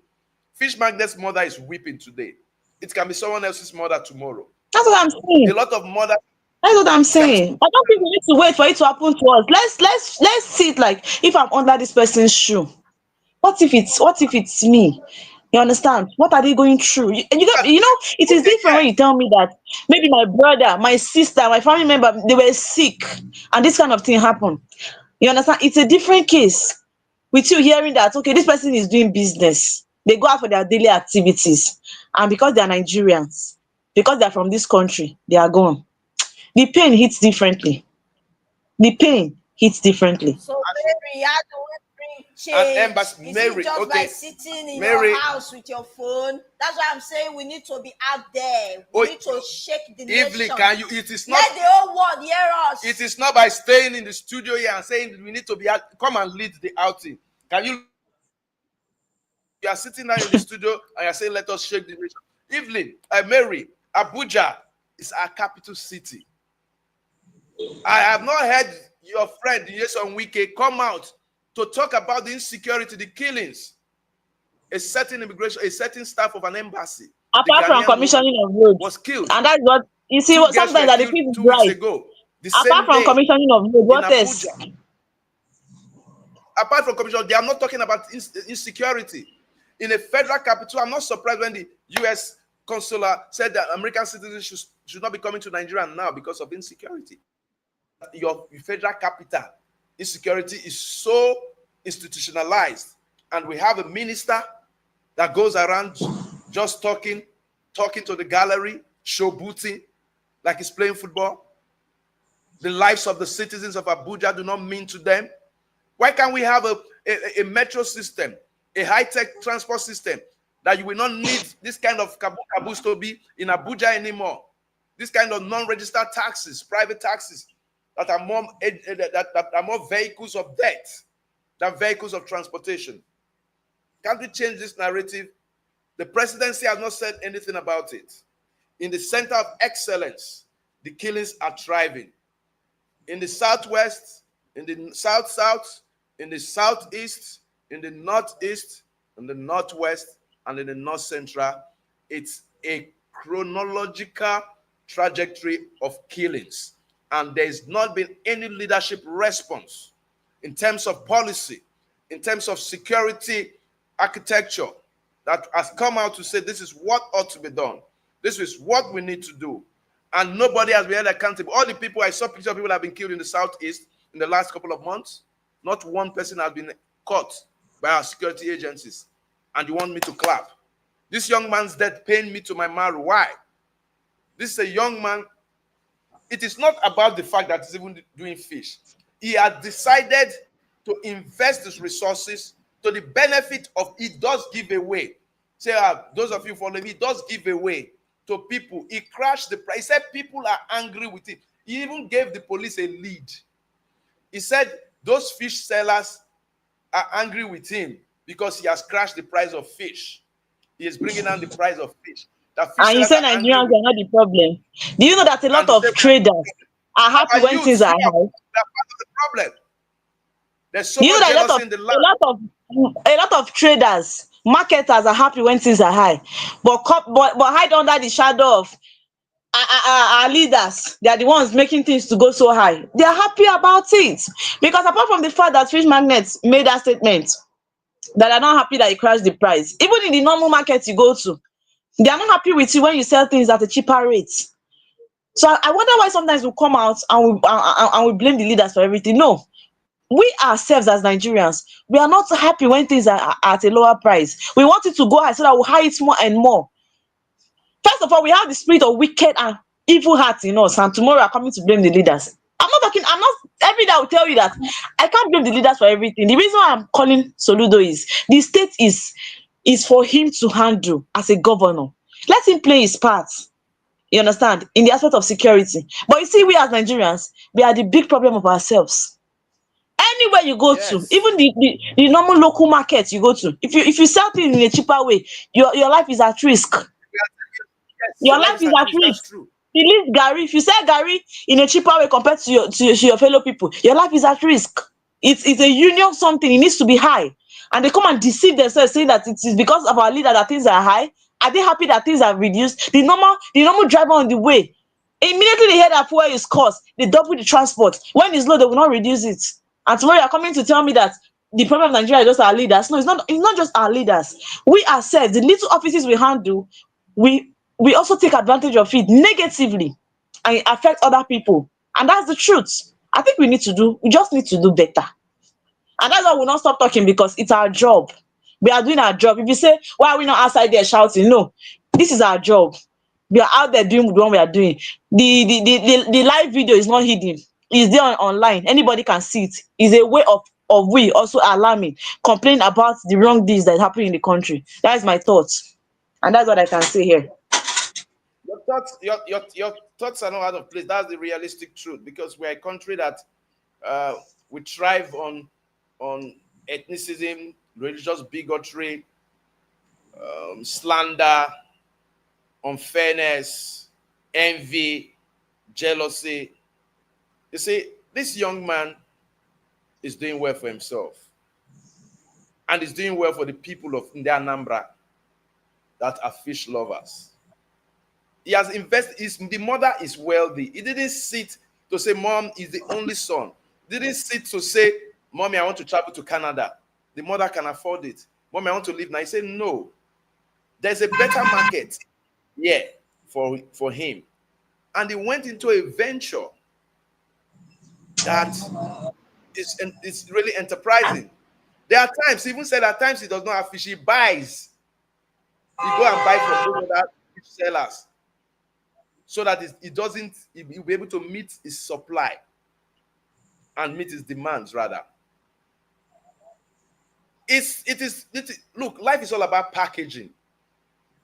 Fish Magnet's mother is weeping today. It can be someone else's mother tomorrow. That's what I'm saying. A lot of mothers. That's what I'm It can be saying. I don't think we need to wait for it to happen to us. Let's see it like if I'm under this person's shoe. What if it's me? You understand? What are they going through? And it is okay. different when you Yes. tell me that maybe my brother, my sister, my family member, they were sick and this kind of thing happened. You understand? It's a different case with you hearing that, okay, this person is doing business. They go out for their daily activities. And because they are Nigerians, because they're from this country, they are gone. The pain hits differently. The pain hits differently. So Mary, how do we bring And change? embassy, Is Mary, it just okay. by sitting in Mary, your house with your phone? That's why I'm saying we need to be out there. We oh, need to shake the Evelyn, nation. can you? It is not. Let the whole world hear us. It is not by staying in the studio here and saying we need to be out. Come and lead the outing. Can you? You are sitting now in the studio and you're saying, let us shake the nation. Evelyn, Mary, Abuja is our capital city. I have not heard your friend Nyesom Wike come out to talk about the insecurity, the killings, a certain immigration, a certain staff of an embassy. Apart from commissioning of roads, was killed. and that's what you see. Two Sometimes girls that were the killed people 2 weeks drive. ago. The Apart same from day commissioning of roads, in what else? Abuja. Apart from commission, they are not talking about insecurity. In a federal capital, I'm not surprised when the U.S. consular said that American citizens should not be coming to Nigeria now because of insecurity. Your federal capital, insecurity is so institutionalized, and we have a minister that goes around just talking to the gallery, showbooting, like he's playing football. The lives of the citizens of Abuja do not mean to them. Why can't we have a metro system, a high-tech transport system that you will not need this kind of caboose to be in Abuja anymore? This kind of non-registered taxis, private taxis that are more vehicles of death than vehicles of transportation. Can't we change this narrative? The presidency has not said anything about it. In the center of excellence, the killings are thriving. In the southwest, in the south-south, in the southeast, in the northeast, in the northwest, and in the north central, it's a chronological trajectory of killings. And there's not been any leadership response in terms of policy, in terms of security architecture that has come out to say this is what ought to be done. This is what we need to do. And nobody has been held accountable. All the people, I saw pictures of people that have been killed in the southeast in the last couple of months. Not one person has been caught by our security agencies. And you want me to clap? This young man's death pained me to my marrow. Why? This is a young man. It is not about the fact that he's even doing fish. He had decided to invest his resources to the benefit of, he does give away. Say, those of you following me, he does give away to people. He crashed the price. He said people are angry with him. He even gave the police a lead. He said those fish sellers are angry with him because he has crashed the price of fish. He is bringing down the price of fish. And you say Nigerians are not the problem. Do you know that a lot of traders are happy when things are high? They're part of the problem. There's so You know much that jealousy in the land. a lot of traders, marketers are happy when things are high, but hide under the shadow of our leaders. They are the ones making things to go so high. They are happy about it because apart from the fact that Fish Magnets made that statement that are not happy that you crashed the price, even in the normal market you go to, they are not happy with you when you sell things at a cheaper rate. So I wonder why sometimes we come out and we blame the leaders for everything. No, we ourselves as Nigerians, we are not happy when things are at a lower price. We want it to go high so that we'll high it more and more. First of all, we have the spirit of wicked and evil hearts in us, and tomorrow we are coming to blame the leaders. I'm not every day I will tell you that I can't blame the leaders for everything. The reason why I'm calling Soludo is the state is for him to handle as a governor. Let him play his part. You understand? In the aspect of security. But you see, we as Nigerians, we are the big problem of ourselves. Anywhere you go to, even the normal local market you go to, if you sell things in a cheaper way, your life is at risk. Your life is at risk. The least Gary, if you sell Gary in a cheaper way compared to your fellow people, your life is at risk. It's a union something. It needs to be high. And they come and deceive themselves saying that it is because of our leader that things are high. Are they happy that things have reduced? The normal driver on the way, immediately they hear that fuel is cost, they double the transport. When it's low, they will not reduce it. And tomorrow you're coming to tell me that the problem of Nigeria is just our leaders. No, it's not just our leaders. We ourselves, the little offices we handle, we also take advantage of it negatively, and it affects other people. And that's the truth. I think we just need to do better. And that's why we'll not stop talking, because it's our job. We are doing our job. If you say, why are we not outside there shouting? No, this is our job. We are out there doing the one we are doing. The live video is not hidden. It's there online. Anybody can see it. It's a way of we also alarming, complaining about the wrong deeds that happen in the country. That is my thoughts. And that's what I can say here. Your thoughts are not out of place. That's the realistic truth, because we're a country that we thrive on ethnicism, religious bigotry, slander, unfairness, envy, jealousy. You see, this young man is doing well for himself, and is doing well for the people of Anambra that are fish lovers. He has invested. The mother is wealthy. He didn't sit to say, Mom is the only son. He didn't sit to say, Mommy, I want to travel to Canada. The mother can afford it. Mommy, I want to live now. He said, no. There's a better market here for him. And he went into a venture that is really enterprising. There are times, he even said at times he does not have fish, he buys. He go and buy from those other fish sellers, so that he'll be able to meet his supply and meet his demands, rather. Look, life is all about packaging.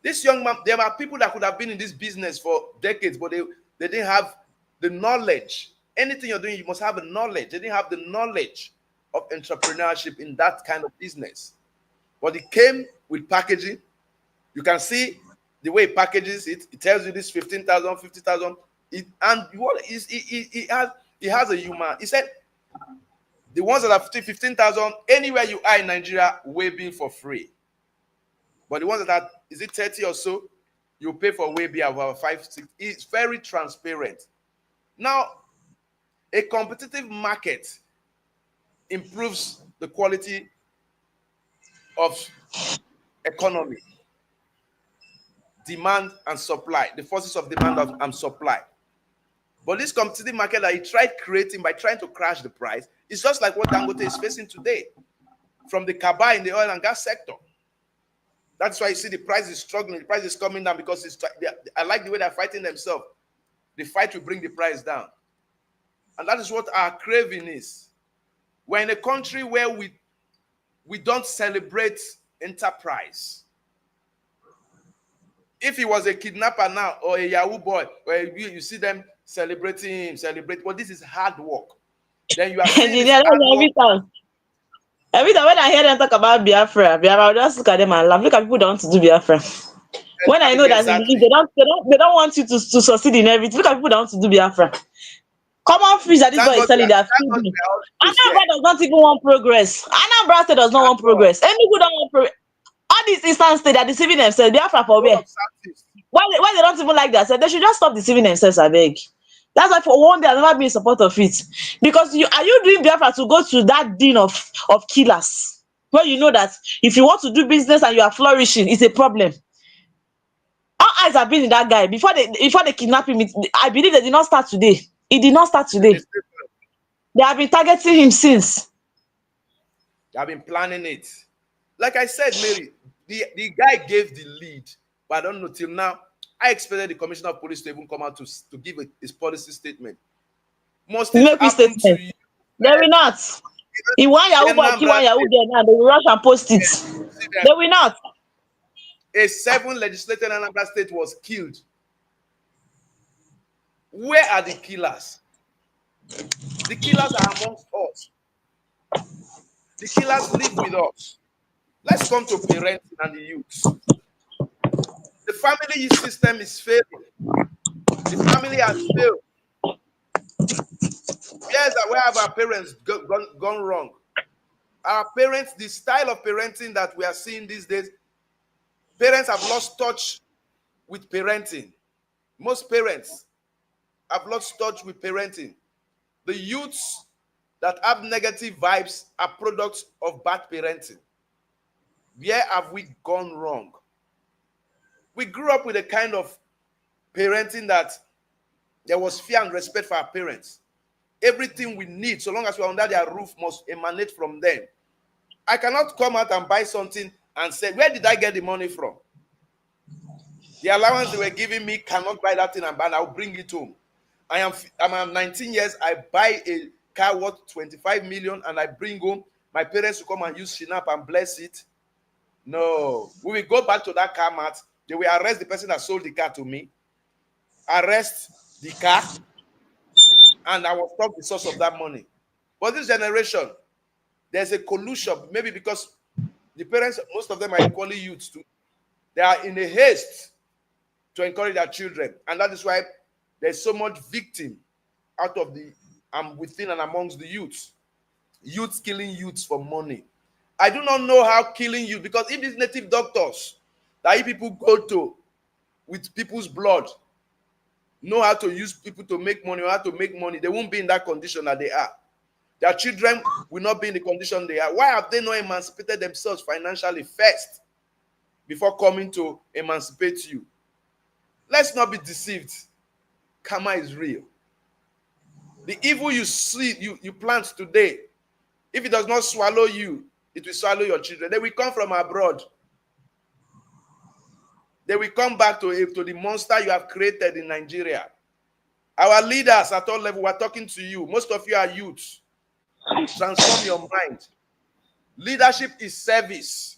This young man, there are people that could have been in this business for decades, but they didn't have the knowledge. Anything you're doing, you must have the knowledge. They didn't have the knowledge of entrepreneurship in that kind of business. But it came with packaging. You can see the way it packages it. It tells you this 15,000, 50,000. And what is he has a humor. He said the ones that are 15,000, anywhere you are in Nigeria, way bill for free. But the ones that are, is it 30 or so, you pay for way bill about 5, 6. It's very transparent. Now, a competitive market improves the quality of economy, demand and supply, the forces of demand and supply. But this competitive market that he tried creating by trying to crash the price is just like what Dangote is facing today from the Kaba in the oil and gas sector. That's why you see the price is struggling. The price is coming down because I like the way they're fighting themselves. The fight will bring the price down. And that is what our craving is. We're in a country where we don't celebrate enterprise. If he was a kidnapper now or a Yahoo boy, where you see them celebrating him, but this is hard work. Then you are seeing every time when I hear them talk about Biafra, I'll just look at them and laugh. Look at people that want to do Biafra. When I know that exactly. they don't want you to succeed in everything. Look at people that want to do Biafra. Common fish that this boy is selling, they are feeding. Anambra does not even want progress. Anambra State does not want progress. Any good don't want progress. All these Eastern states are deceiving themselves. Biafra for where? Why they don't even like that? So they should just stop deceiving themselves, I beg. That's why for one day I've never been in support of it. Because are you doing Biafra to go to that den of killers? Where you know that if you want to do business and you are flourishing, it's a problem. All eyes have been in that guy. Before they kidnap him, I believe they did not start today. It did not start today. They have been targeting him since. They have been planning it. Like I said, Mary, the guy gave the lead, but I don't know till now. I expected the commissioner of police to even come out to give his policy statement. Most things happen to you. They will not. He want Yahoo boy, he want Yahoo there now. They will rush and post it. They will not. A 7 legislator in Anambra State was killed. Where are the killers? The killers are amongst us. The killers live with us. Let's come to parenting and the youth. The family system is failing. The family has failed. Where have our parents gone wrong? Our parents, the style of parenting that we are seeing these days Parents have lost touch with parenting. Most parents have lost touch with parenting. The youths that have negative vibes are products of bad parenting. Where have we gone wrong? We grew up with a kind of parenting that there was fear and respect for our parents. Everything we need, so long as we're under their roof, must emanate from them. I cannot come out and buy something and say, where did I get the money from? The allowance they were giving me cannot buy that thing and buy. I'll bring it home. I'm 19 years. I buy a car worth 25 million and I bring home. My parents will come and use Shinap and bless it. No. We will go back to that car mat. They will arrest the person that sold the car to me. Arrest the car. And I will stop the source of that money. But this generation, there's a collusion. Maybe because the parents, most of them are equally youths too. They are in a haste to encourage their children. And that is why there's so much victim out of the within and amongst the youths. Youths killing youths for money. I do not know how killing you, because if these native doctors that people go to with people's blood know how to use people to make money or how to make money, they won't be in that condition that they are. Their children will not be in the condition they are. Why have they not emancipated themselves financially first before coming to emancipate you? Let's not be deceived. Karma is real. The evil you see, you plant today, if it does not swallow you, it will swallow your children. They will come from abroad. They will come back to the monster you have created in Nigeria. Our leaders at all levels, we're talking to you. Most of you are youths. Transform your mind. Leadership is service.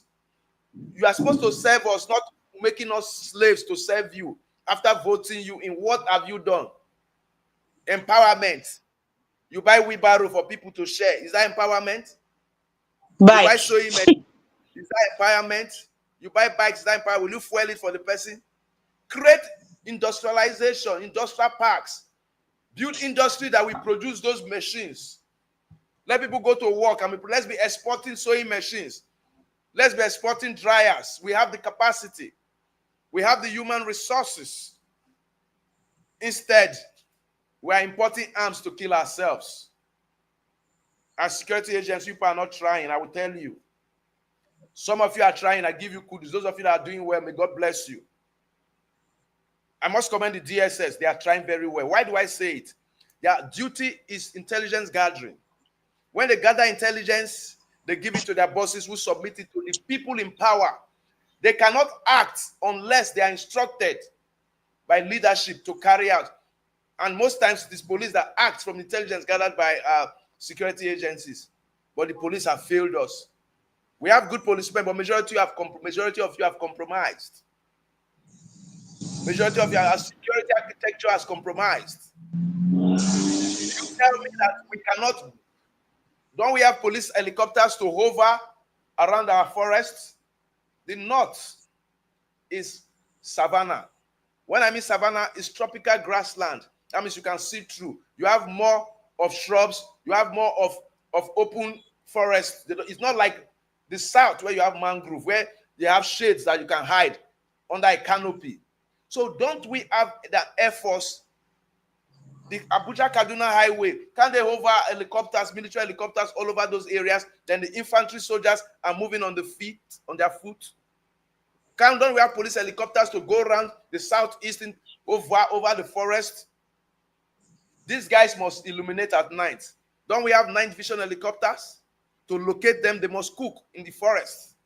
You are supposed to serve us, not making us slaves to serve you. After voting you in, what have you done? Empowerment. You buy wheelbarrow for people to share. Is that empowerment? Bye. You buy sewing machine. Is that empowerment? You buy bikes. Is that empowerment? Will you fuel it for the person? Create industrialization, industrial parks. Build industry that will produce those machines. Let people go to work and let's be exporting sewing machines. Let's be exporting dryers. We have the capacity. We have the human resources. Instead, we are importing arms to kill ourselves. As security agents, people are not trying, I will tell you. Some of you are trying, I give you kudos. Those of you that are doing well, may God bless you. I must commend the DSS. They are trying very well. Why do I say it? Their duty is intelligence gathering. When they gather intelligence, they give it to their bosses who submit it to the people in power. They cannot act unless they are instructed by leadership to carry out. And most times, it is police that act from intelligence gathered by security agencies. But the police have failed us. We have good policemen, but majority of you have compromised. Majority of your security architecture has compromised. You tell me that we cannot. Don't we have police helicopters to hover around our forests? The north is savanna. When I mean savanna, it's tropical grassland. That means you can see through. You have more of shrubs. You have more of open forest. It's not like the south where you have mangrove, where they have shades that you can hide under a canopy. So don't we have the Air Force, the Abuja-Kaduna Highway? Can they hover helicopters, military helicopters all over those areas? Then the infantry soldiers are moving on their foot. Don't we have police helicopters to go around the southeast over the forest? These guys must illuminate at night. Don't we have night vision helicopters? To locate them, they must cook in the forest.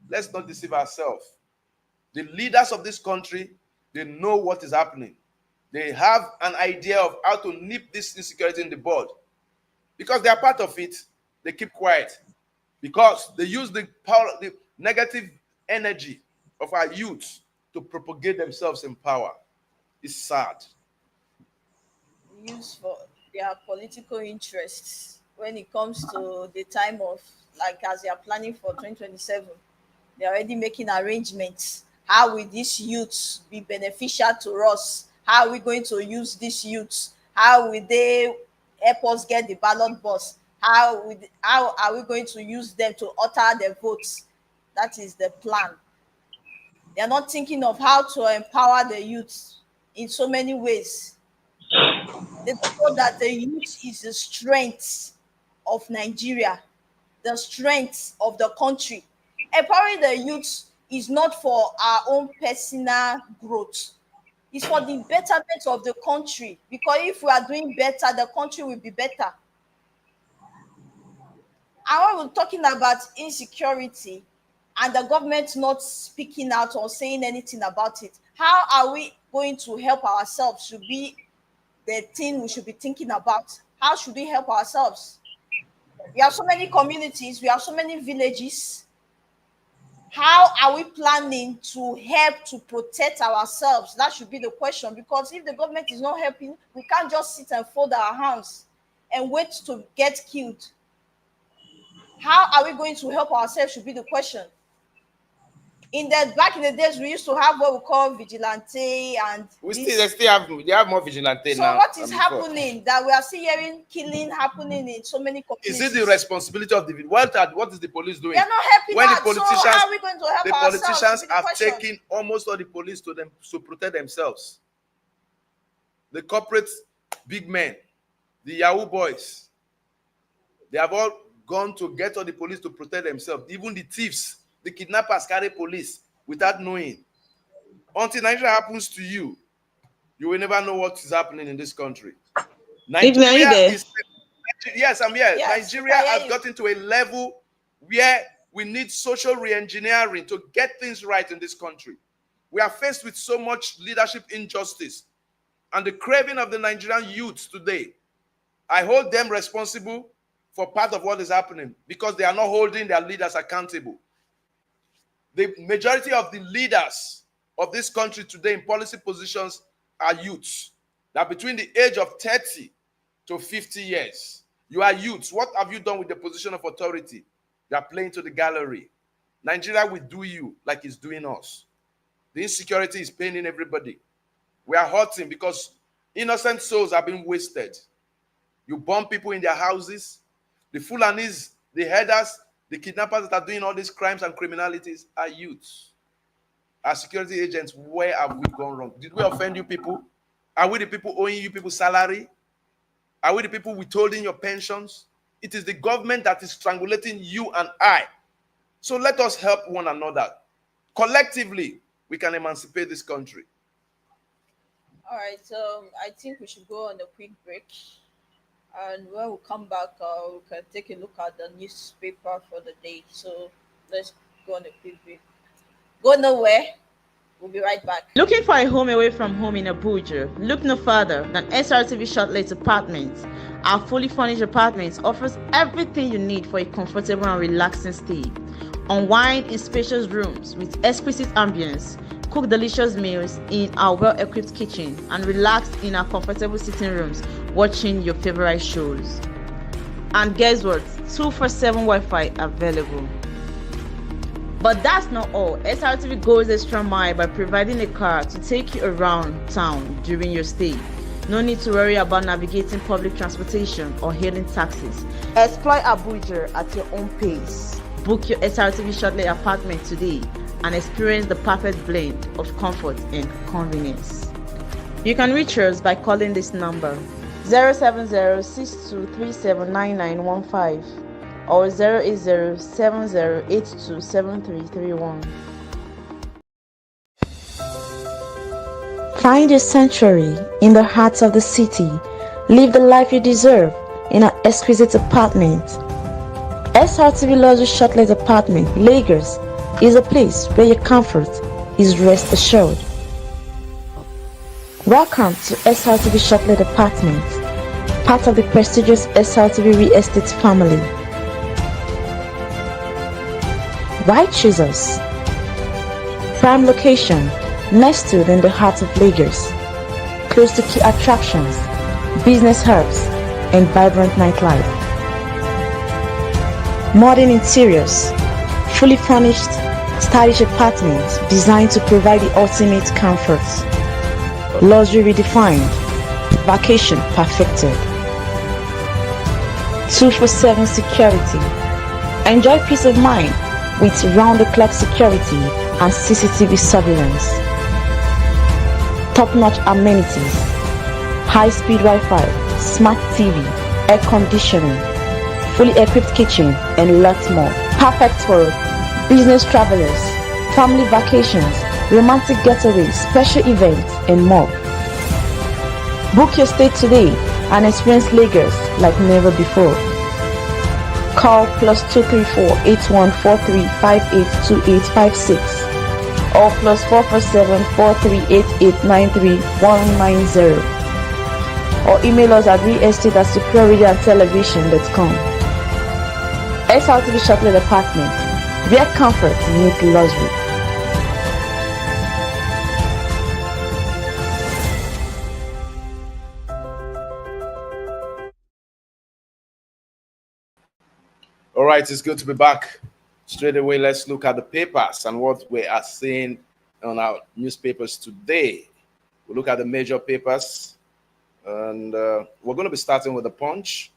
Let's not deceive ourselves. The leaders of this country, they know what is happening. They have an idea of how to nip this insecurity in the bud. Because they are part of it, they keep quiet. Because they use the power, the negative energy of our youth to propagate themselves in power. It's sad. Used for their political interests when it comes to the time of, like, as they are planning for 2027, they're already making arrangements. How will these youths be beneficial to us? How are we going to use these youths? How will they help us get the ballot box? How are we going to use them to alter their votes? That is the plan. They are not thinking of how to empower the youth in so many ways. They don't know that the youth is the strength of Nigeria, the strength of the country. Empowering the youth is not for our own personal growth. It's for the betterment of the country. Because if we are doing better, the country will be better. And when we're talking about insecurity and the government not speaking out or saying anything about it, how are we going to help ourselves? Should be the thing we should be thinking about. How should we help ourselves? We have so many communities, we have so many villages. How are we planning to help to protect ourselves? That should be the question. Because if the government is not helping, we can't just sit and fold our hands and wait to get killed. How are we going to help ourselves should be the question. Back in the days, we used to have what we call vigilante, and they have more vigilante so now. So what is happening that we are still hearing killing happening in so many communities? Is it the responsibility of the what is the police doing? They are not helping when us. The politicians, so how are we going to help the ourselves? Politicians have taken almost all the police to them to protect themselves. The corporate big men, the Yahoo boys, they have all gone to get all the police to protect themselves. Even the thieves, the kidnappers carry police without knowing. Until Nigeria happens to you, you will never know what is happening in this country. Nigeria is, yes, I'm here. Yes, Nigeria has gotten to a level where we need social re-engineering to get things right in this country. We are faced with so much leadership injustice and the craving of the Nigerian youths today. I hold them responsible for part of what is happening because they are not holding their leaders accountable. The majority of the leaders of this country today in policy positions are youths. That between the age of 30 to 50 years, you are youths. What have you done with the position of authority? You are playing to the gallery. Nigeria will do you like it's doing us. The insecurity is paining everybody. We are hurting because innocent souls are being wasted. You bomb people in their houses. The Fulanis, the headers, the kidnappers that are doing all these crimes and criminalities are youths. As security agents, where have we gone wrong? Did we offend you people? Are we the people owing you people salary? Are we the people withholding your pensions? It is the government that is strangulating you and I. So let us help one another. Collectively, we can emancipate this country. All right, I think we should go on a quick break. And when we come back, we can take a look at the newspaper for the day. So let's go on a quick break. Go nowhere. We'll be right back. Looking for a home away from home in Abuja? Look no further than SRTV Shortlet Apartments. Our fully furnished apartments offers everything you need for a comfortable and relaxing stay. Unwind in spacious rooms with exquisite ambience. Cook delicious meals in our well-equipped kitchen and relax in our comfortable sitting rooms watching your favorite shows. And guess what? 247 Wi-Fi available. But that's not all. SRTV goes extra mile by providing a car to take you around town during your stay. No need to worry about navigating public transportation or hailing taxis. Explore Abuja at your own pace. Book your SRTV Shortlet apartment today and experience the perfect blend of comfort and convenience. You can reach us by calling this number 070-6237-9915 or 080-7082-7331. Find your sanctuary in the heart of the city. Live the life you deserve in an exquisite apartment. SRTV Luxury Shortlet Apartment, Lagos, is a place where your comfort is rest assured. Welcome to SRTV Shortlet Apartment, part of the prestigious SRTV Real Estate family. Why choose us? Prime location, nestled in the heart of Lagos, close to key attractions, business hubs, and vibrant nightlife. Modern interiors, fully furnished, stylish apartments designed to provide the ultimate comfort. Luxury redefined, vacation perfected. 247 security. Enjoy peace of mind with round-the-clock security and CCTV surveillance. Top-notch amenities, high-speed Wi-Fi, smart TV, air conditioning, fully equipped kitchen, and lots more. Perfect for business travelers, family vacations, romantic getaways, special events, and more. Book your stay today and experience Lagos like never before. Call +234 8143 582856 or +447 4388 93190 or email us at realestate@superiorradiotelevision.com. SRTV Chocolate Apartment, where comfort meets luxury. All right, it's good to be back. Straight away, let's look at the papers and what we are seeing on our newspapers today. We'll look at the major papers, and we're going to be starting with the Punch.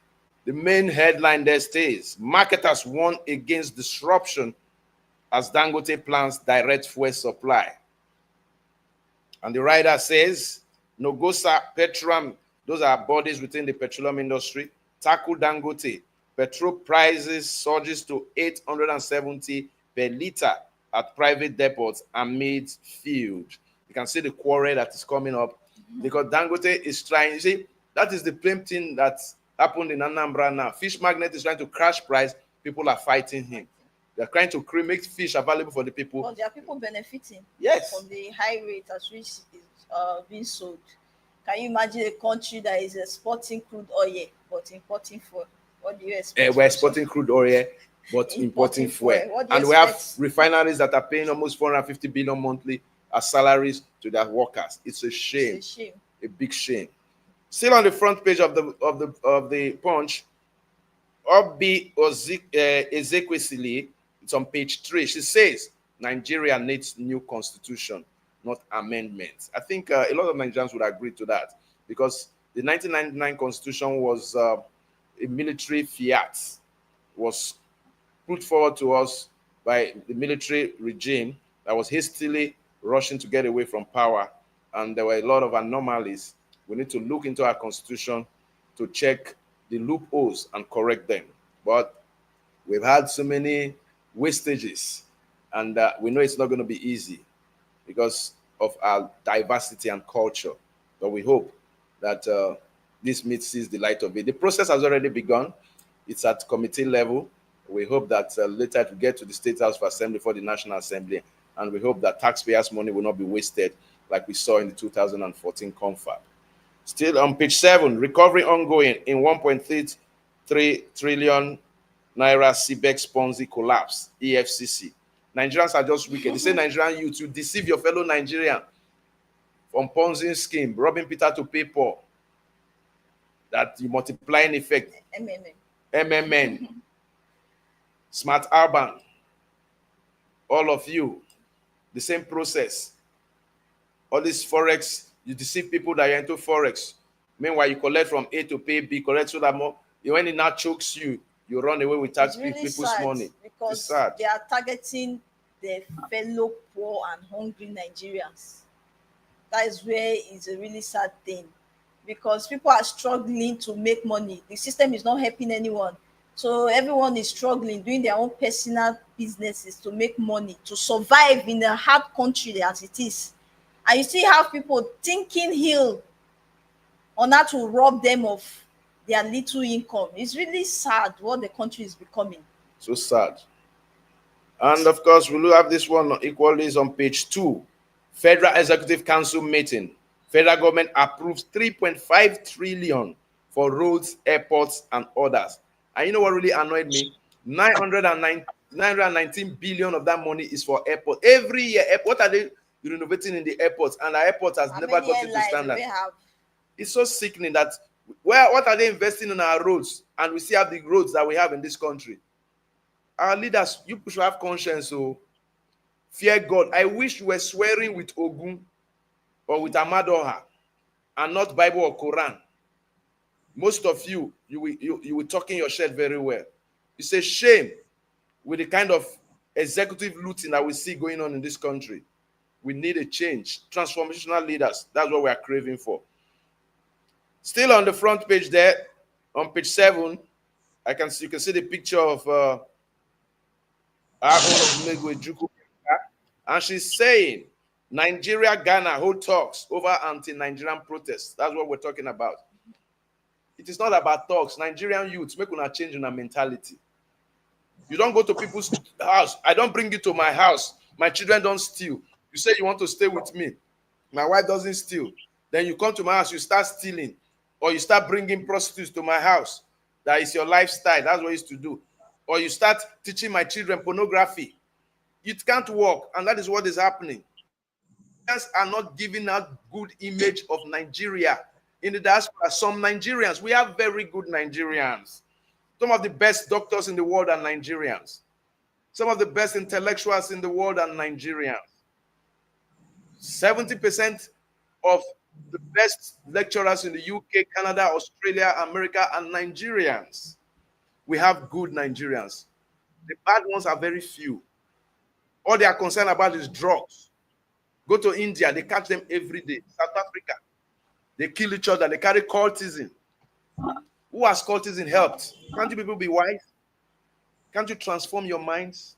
The main headline there stays, marketers warn against disruption as Dangote plans direct fuel supply. And the writer says, Nogosa, Petram, those are bodies within the petroleum industry, tackle Dangote. Petrol prices surges to 870 per liter at private depots amid feud. You can see the quarrel that is coming up because Dangote is trying. You see, that is the plain thing that happened in Anambra now. Fish Magnet is trying to crash price. People are fighting him. They're trying to make fish available for the people. Well, there are people benefiting Yes. from the high rate at which is being sold. Can you imagine a country that is exporting crude oil but importing fuel? What do you expect? We're exporting crude oil, but importing fuel. And we have refineries that are paying almost 450 billion monthly as salaries to their workers. It's a shame. It's a shame. A big shame. Still on the front page of the Punch, Obi Ezekwesili, it's on page 3. She says Nigeria needs new constitution, not amendments. I think a lot of Nigerians would agree to that because the 1999 constitution was a military fiat, was put forward to us by the military regime that was hastily rushing to get away from power, and there were a lot of anomalies. We need to look into our constitution to check the loopholes and correct them. But we've had so many wastages, and we know it's not going to be easy because of our diversity and culture. But we hope that this meet sees the light of it. The process has already begun. It's at committee level. We hope that later it will get to the State House of Assembly for the National Assembly, and we hope that taxpayers' money will not be wasted like we saw in the 2014 confab. Still on page 7, recovery ongoing in 1.33 trillion naira CBEX Ponzi collapse, EFCC. Nigerians are just wicked. They say Nigerian youth, you deceive your fellow Nigerian from Ponzi scheme, robbing Peter to pay Paul. That you multiplying effect. MMN. Smart Urban. All of you. The same process. All this Forex, you deceive people that are into Forex. Meanwhile, you collect from A to pay B, collect so that more. When it now chokes you, you run away with tax people's money. Because they are targeting their fellow poor and hungry Nigerians. That is where it's a really sad thing. Because people are struggling to make money. The system is not helping anyone. So everyone is struggling, doing their own personal businesses to make money, to survive in a hard country as it is. And you still have people thinking he'll on how to rob them of their little income. It's really sad what the country is becoming. So sad. And of course, we'll have this one equally is on page 2. Federal Executive Council meeting. Federal government approves 3.5 trillion for roads, airports, and others. And you know what really annoyed me? 919 billion of that money is for airport. Every year, what are they renovating in the airports? And the airport has never gotten to standard. It's so sickening that what are they investing in our roads? And we see have the roads that we have in this country. Our leaders, you should have conscience. So fear God. I wish you were swearing with Ogun or with Amadoha and not Bible or Quran. Most of you will talk in your shed very well. It's a shame with the kind of executive looting that we see going on in this country. We need a change. Transformational leaders. That's what we are craving for. Still on the front page there, on page 7, you can see the picture of our own Megwe Juku, and she's saying Nigeria, Ghana hold talks over anti-Nigerian protests. That's what we're talking about. It is not about talks. Nigerian youths, make una change in our mentality. You don't go to people's house. I don't bring you to my house. My children don't steal. You say you want to stay with me. My wife doesn't steal. Then you come to my house, you start stealing, or you start bringing prostitutes to my house. That is your lifestyle. That's what you used to do. Or you start teaching my children pornography. It can't work, and that is what is happening. Nigerians are not giving out good image of Nigeria. In the diaspora, some Nigerians, we have very good Nigerians. Some of the best doctors in the world are Nigerians. Some of the best intellectuals in the world are Nigerians. 70% of the best lecturers in the UK, Canada, Australia, America are Nigerians. We have good Nigerians. The bad ones are very few. All they are concerned about is drugs. Go to India, they catch them every day. South Africa, they kill each other. They carry cultism. Who has cultism helped? Can't you people be wise? Can't you transform your minds?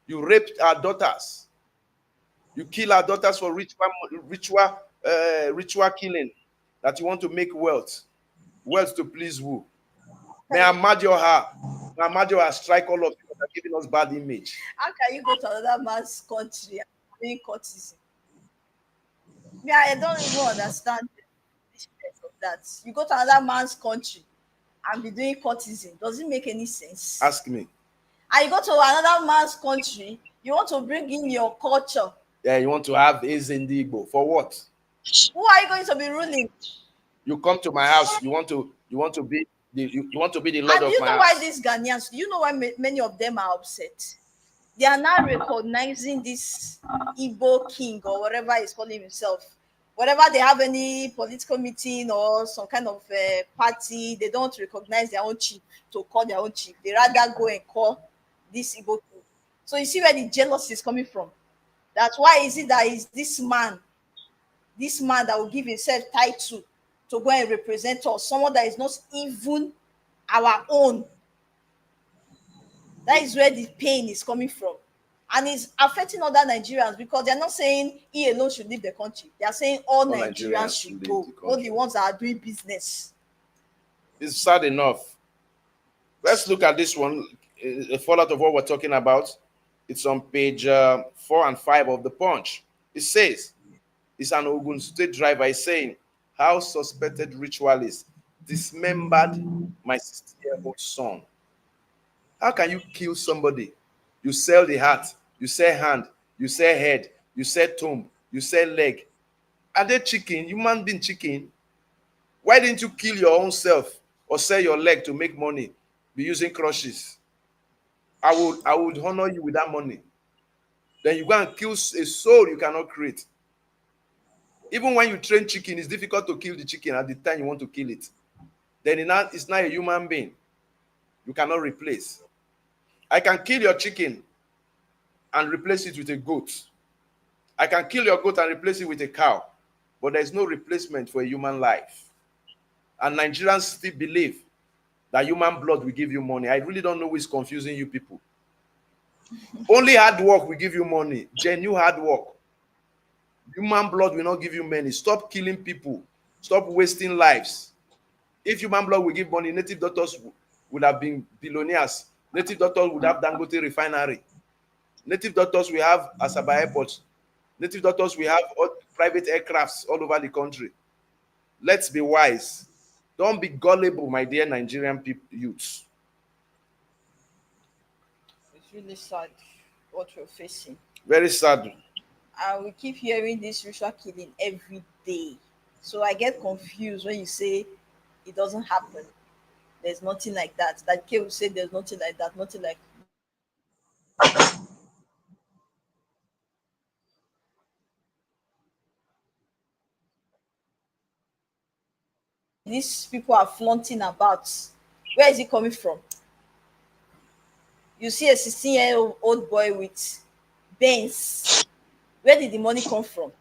You raped our daughters. You kill our daughters for ritual killing. That you want to make wealth. Wealth to please who? May Ahmadiyyaha strike all of you that are giving us bad image. How can you go to another man's country and doing courtesy? Yeah, I don't even understand the stress of that. You go to another man's country and be doing courtesy. Does it make any sense? Ask me. And you go to another man's country, you want to bring in your culture. Yeah, you want to have Ezendigbo. For what? Who are you going to be ruling? You come to my house, you want to be the Lord of my house. And do you know why these Ghanaians, do you know why many of them are upset? They are now recognizing this Igbo king or whatever he's calling himself. Whenever they have any political meeting or some kind of party, they don't recognize their own chief to call their own chief. They rather go and call this Igbo king. So you see where the jealousy is coming from. That's why is it that is this man that will give himself title to go and represent us, someone that is not even our own. That is where the pain is coming from. And it's affecting other Nigerians because they're not saying he alone should leave the country. They are saying all Nigerians should go, all the ones that are doing business. It's sad enough. Let's look at this one, a fallout of what we're talking about. It's on page 4 and 5 of the Punch. It says, it's an Ogun State driver is saying, how suspected ritualist dismembered my 60-year-old son. How can you kill somebody? You sell the heart, you sell hand, you sell head, you sell tomb, you sell leg. Are they chicken? Human being chicken? Why didn't you kill your own self or sell your leg to make money? Be using crushes. I would honor you with that money. Then you go and kill a soul you cannot create. Even when you train chicken, it's difficult to kill the chicken at the time you want to kill it. Then it's not a human being. You cannot replace. I can kill your chicken and replace it with a goat. I can kill your goat and replace it with a cow. But there's no replacement for a human life. And Nigerians still believe that human blood will give you money. I really don't know who is confusing you people. Only hard work will give you money. Genuine hard work. Human blood will not give you money. Stop killing people. Stop wasting lives. If human blood will give money, native doctors would have been billionaires. Native doctors would have Dangote refinery. Native doctors will have Asaba airport. Native doctors will have private aircrafts all over the country. Let's be wise. Don't be gullible, my dear Nigerian youths. It's really sad what we're facing. Very sad. And we keep hearing this ritual killing every day. So I get confused when you say it doesn't happen. There's nothing like that. Like Kay will say there's nothing like that, nothing like these people are flaunting about. Where is it coming from? You see a 16-year-old boy with Benz. Where did the money come from?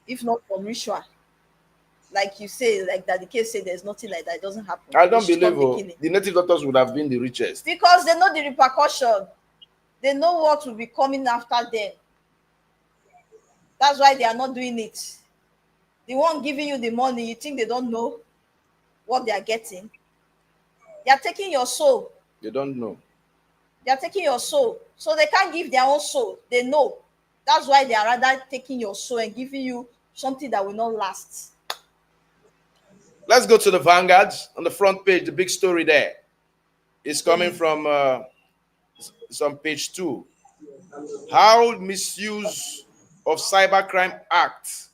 If not from ritual. Like you say, like that the case say there's nothing like that. It doesn't happen. I They don't should believe stop the killing. the native doctors would have been the richest. Because they know the repercussion. They know what will be coming after them. That's why they are not doing it. The one giving you the money, you think they don't know what they are getting? They are taking your soul. They don't know. They are taking your soul. So they can't give their own soul. They know. That's why they are rather taking your soul and giving you something that will not last. Let's go to the Vanguard. On the front page, the big story there is coming from it's on page 2. How misuse of Cybercrime Act.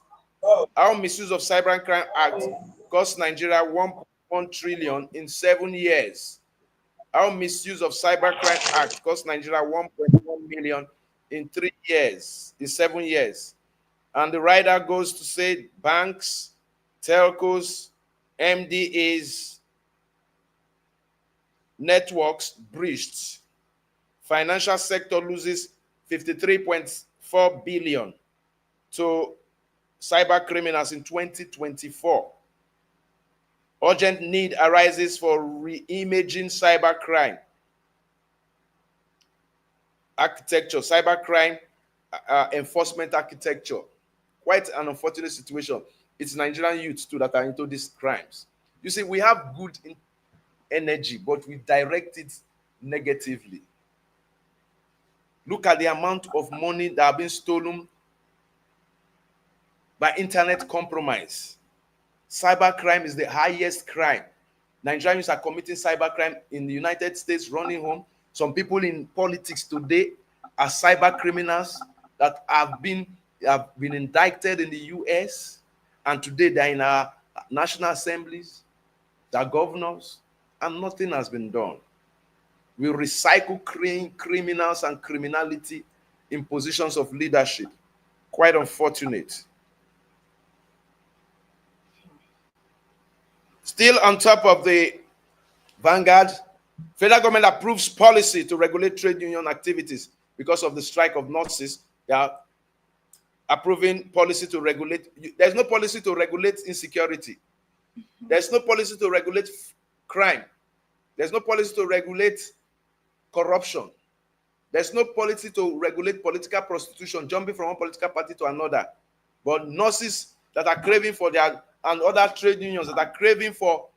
How misuse of Cybercrime Act cost Nigeria 1.1 trillion in 7 years. How misuse of Cybercrime Act cost Nigeria 1.1 million in 3 years, in 7 years. And the writer goes to say banks, telcos, MDAs, networks breached. Financial sector loses 53.4 billion to cyber criminals in 2024. Urgent need arises for re-imaging cybercrime architecture, cybercrime enforcement architecture. Quite an unfortunate situation. It's Nigerian youths too that are into these crimes. You see, we have good energy, but we direct it negatively. Look at the amount of money that have been stolen by internet compromise. Cybercrime is the highest crime. Nigerians are committing cybercrime in the United States, running home. Some people in politics today are cyber criminals that have been indicted in the US, and today they're in our national assemblies, they're governors, and nothing has been done. We recycle criminals and criminality in positions of leadership. Quite unfortunate. Still on top of the Vanguard, federal government approves policy to regulate trade union activities because of the strike of nurses. They are approving policy to regulate. There's no policy to regulate insecurity. There's no policy to regulate crime. There's no policy to regulate corruption. There's no policy to regulate political prostitution, jumping from one political party to another. But nurses that are craving for their, and other trade unions that are craving for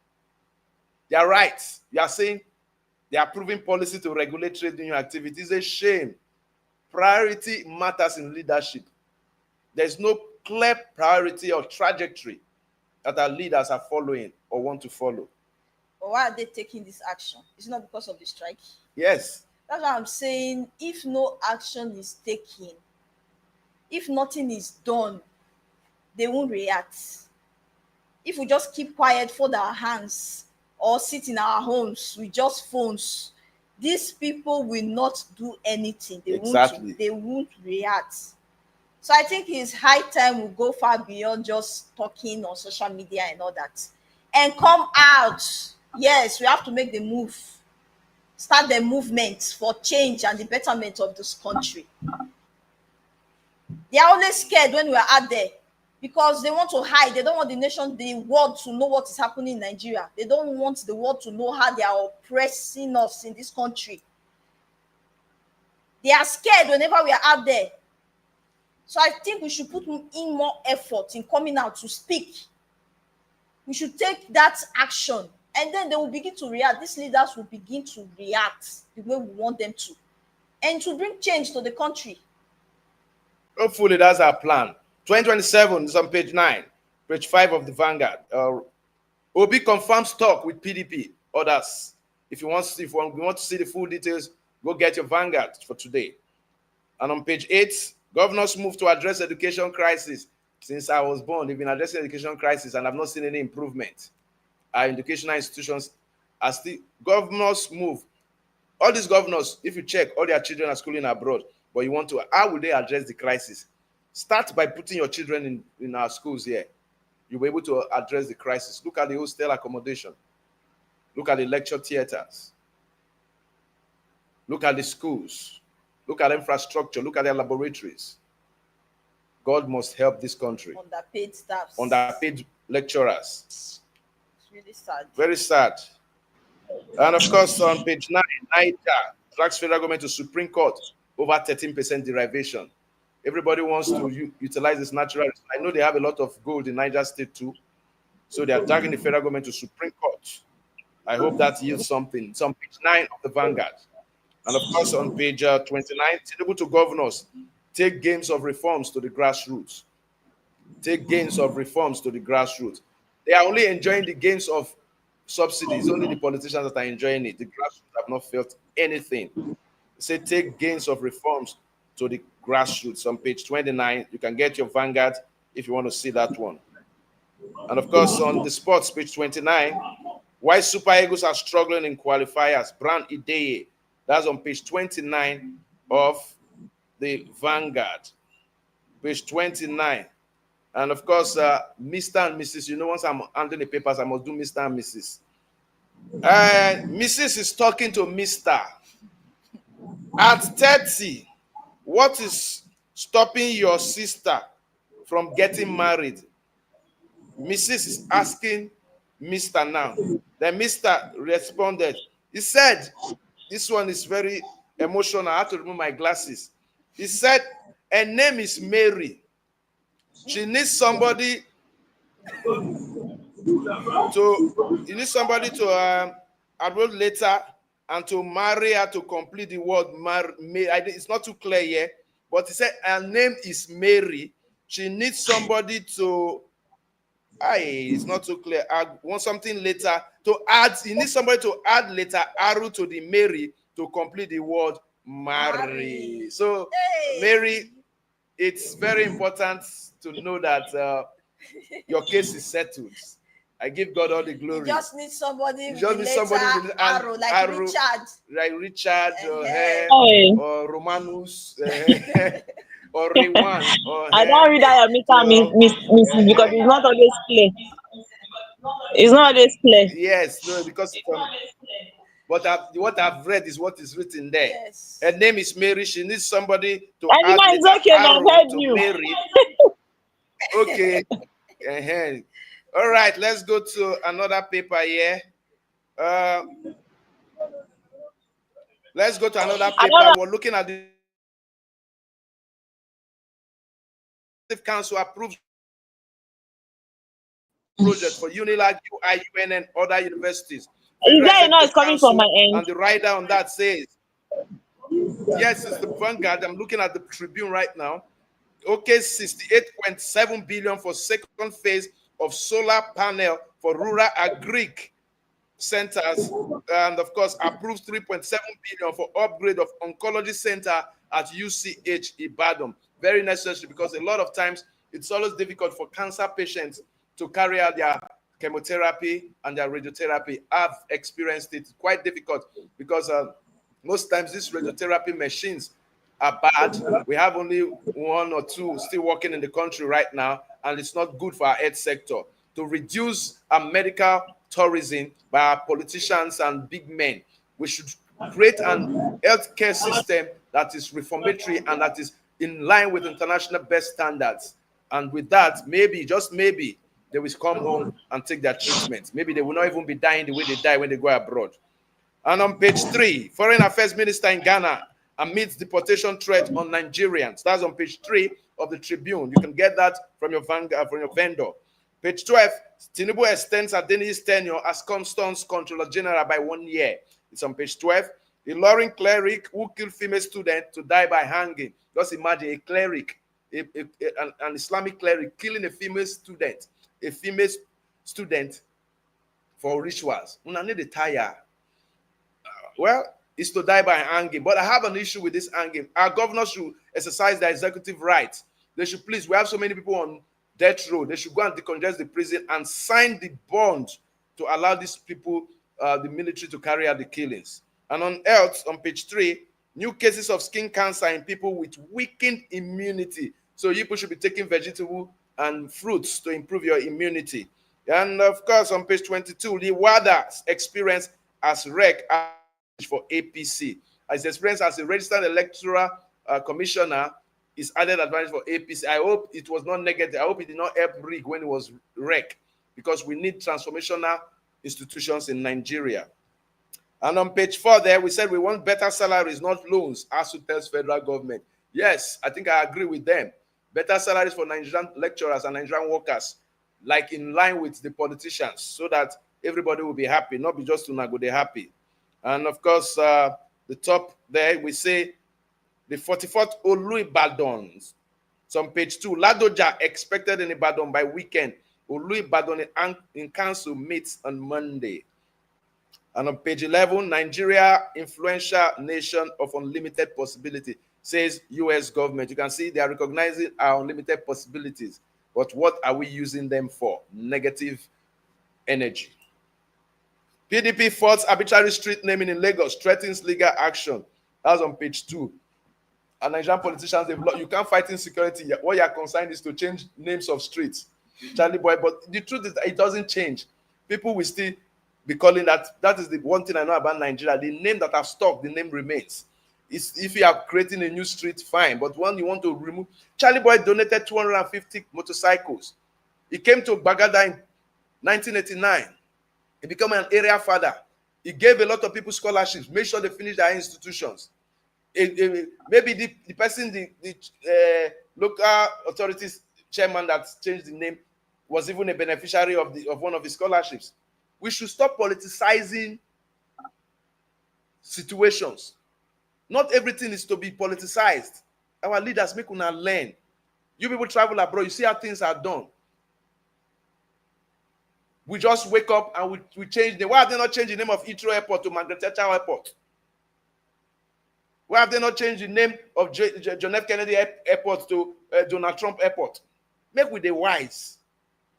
their rights, you are saying they are approving policy to regulate trade union activity. It's a shame. Priority matters in leadership. There's no clear priority or trajectory that our leaders are following or want to follow. But why are they taking this action? It's not because of the strike. Yes. That's why I'm saying if no action is taken, if nothing is done, they won't react. If we just keep quiet, fold our hands, or sit in our homes with just phones, these people will not do anything. They won't react. So I think it's high time we go far beyond just talking on social media and all that, and come out. Yes, we have to make the move. Start the movement for change and the betterment of this country. They are always scared when we are out there because they want to hide. They don't want the world to know what is happening in Nigeria. They don't want the world to know how they are oppressing us in this country. They are scared whenever we are out there. So I think we should put in more effort in coming out to speak. We should take that action. And then they will begin to react. These leaders will begin to react the way we want them to. And to bring change to the country. Hopefully that's our plan. 2027 is on page 9, page 5 of the Vanguard. Obi confirms talk with PDP. Others. If you want to see the full details, go get your Vanguard for today. And on page 8, governors move to address education crisis. Since I was born, they've been addressing education crisis and I've not seen any improvement. Our educational institutions are still, governors move. All these governors, if you check, all their children are schooling abroad, but you want to, how will they address the crisis? Start by putting your children in our schools here. You'll be able to address the crisis. Look at the hostel accommodation. Look at the lecture theaters. Look at the schools. Look at infrastructure. Look at their laboratories. God must help this country. Underpaid staffs. Underpaid lecturers. It's really sad. Very sad. And of course, on page 9, Niger drags federal government to Supreme Court over 13% derivation. Everybody wants to utilize this natural. I know they have a lot of gold in Niger State too. So they are dragging the federal government to Supreme Court. I hope that yields something. It's on page 9 of the Vanguard. And of course, on page 29, Tinubu to governors, take gains of reforms to the grassroots. Take gains of reforms to the grassroots. They are only enjoying the gains of subsidies. Only the politicians that are enjoying it. The grassroots have not felt anything. They say take gains of reforms to the grassroots. On page 29, you can get your Vanguard if you want to see that one. And of course, on the sports, page 29, why Super Eagles are struggling in qualifiers. Brand Ideye. That's on page 29 of the Vanguard. Page 29. And of course, Mr. and Mrs. You know, once I'm handling the papers, I must do Mr. and Mrs. Mrs. is talking to Mr. At 30, what is stopping your sister from getting married? Mrs. is asking Mr. now. Then Mr. responded. He said, this one is very emotional. I have to remove my glasses. He said, her name is Mary. She needs somebody to enroll later and to marry her to complete the word marry. It's not too clear yet, but he said her name is Mary. She needs somebody to it's not too clear. I want something later to add. He needs somebody to add later arrow to the Mary to complete the word marry. So Mary, it's very important to know that your case is settled. I give God all the glory. You just need somebody. You just need somebody with arrow, like arrow, Richard. like Richard or Romanus or Rewan. I don't read that Mr. Mrs. because it's not always clear. It's not always clear. Yes, no, because what I've read is what is written there. Yes. Her name is Mary. She needs somebody to And add it's okay, arrow I've heard to you. Mary. Okay. All right, let's go to another paper here. Let's go to another paper. We're looking at the Council approved project for UNILAG, UI, UN, and other universities. Is there a noise coming from my end? And the writer on that says, yes, it's the Vanguard. I'm looking at the Tribune right now. Okay, 68.7 billion for second phase of solar panel for rural agric centers, and of course approved 3.7 billion for upgrade of oncology center at UCH Ibadan. Very necessary, because a lot of times it's always difficult for cancer patients to carry out their chemotherapy and their radiotherapy. I've experienced it. Quite difficult because most times these radiotherapy machines are bad. We have only one or two still working in the country right now, and it's not good for our health sector. To reduce our medical tourism by our politicians and big men, we should create an healthcare system that is reformatory and that is in line with international best standards. And with that, maybe, just maybe, they will come home and take their treatment. Maybe they will not even be dying the way they die when they go abroad. And on page 3, Foreign Affairs Minister in Ghana amidst deportation threat on Nigerians. That's on page 3 of the Tribune. You can get that from your vendor. Page 12, Tinubu extends Adeniyi's tenure as Customs Controller General by 1 year. It's on page 12. The Ilorin cleric who killed female student to die by hanging. Just imagine a cleric, an Islamic cleric killing a female student for rituals. Una need a tire. Well, it's to die by hanging. But I have an issue with this hanging. Our governors should exercise their executive rights. They should please, we have so many people on death row. They should go and decongest the prison and sign the bond to allow these people, the military, to carry out the killings. And on health, on page 3, new cases of skin cancer in people with weakened immunity. So people should be taking vegetable and fruits to improve your immunity. And of course, on page 22, the WADA experience as REC for APC. His experience as a registered electoral commissioner is added advantage for APC. I hope it was not negative. I hope it did not help rig when it was wreck, because we need transformational institutions in Nigeria. And on page 4 there, we said we want better salaries, not loans, ASUU tells federal government. Yes, I think I agree with them. Better salaries for Nigerian lecturers and Nigerian workers, like in line with the politicians, so that everybody will be happy, not be just to go they happy. And of course, the top there, we say the 44th Olu-Ibadan. So on page 2, Ladoja expected in Ibadan by weekend. Olu-Ibadan in council meets on Monday. And on page 11, Nigeria, influential nation of unlimited possibility, says U.S. government. You can see they are recognizing our unlimited possibilities. But what are we using them for? Negative energy. PDP faults arbitrary street naming in Lagos, threatens legal action. That's on page 2. And Nigerian politicians, you can't fight insecurity. What you are concerned is to change names of streets. Charlie boy, but the truth is that it doesn't change. People will still be calling that. That is the one thing I know about Nigeria. The name that have stuck, the name remains. If you are creating a new street, fine. But when you want to remove, Charlie boy donated 250 motorcycles. He came to Bagada in 1989. He became an area father. He gave a lot of people scholarships, made sure they finished their institutions. Maybe the person, the local authorities chairman that changed the name was even a beneficiary of one of his scholarships. We should stop politicizing situations. Not everything is to be politicized. Our leaders make una learn. You people travel abroad, you see how things are done. We just wake up and we change the. Why have they not changed the name of Heathrow Airport to Margaret Thatcher Airport? Why have they not changed the name of John F. Kennedy Airport to Donald Trump Airport? Make with the wise.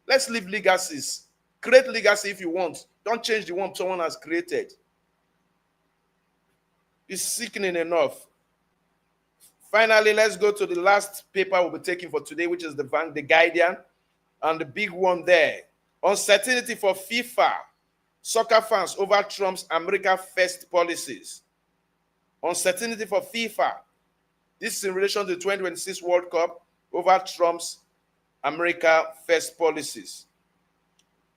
Let's leave legacies. Create legacy if you want. Don't change the one someone has created. It's sickening enough. Finally, let's go to the last paper we'll be taking for today, which is the Guardian. And the big one there. Uncertainty for FIFA. Soccer fans over Trump's America First policies. Uncertainty for FIFA. This is in relation to the 2026 World Cup over Trump's America First policies.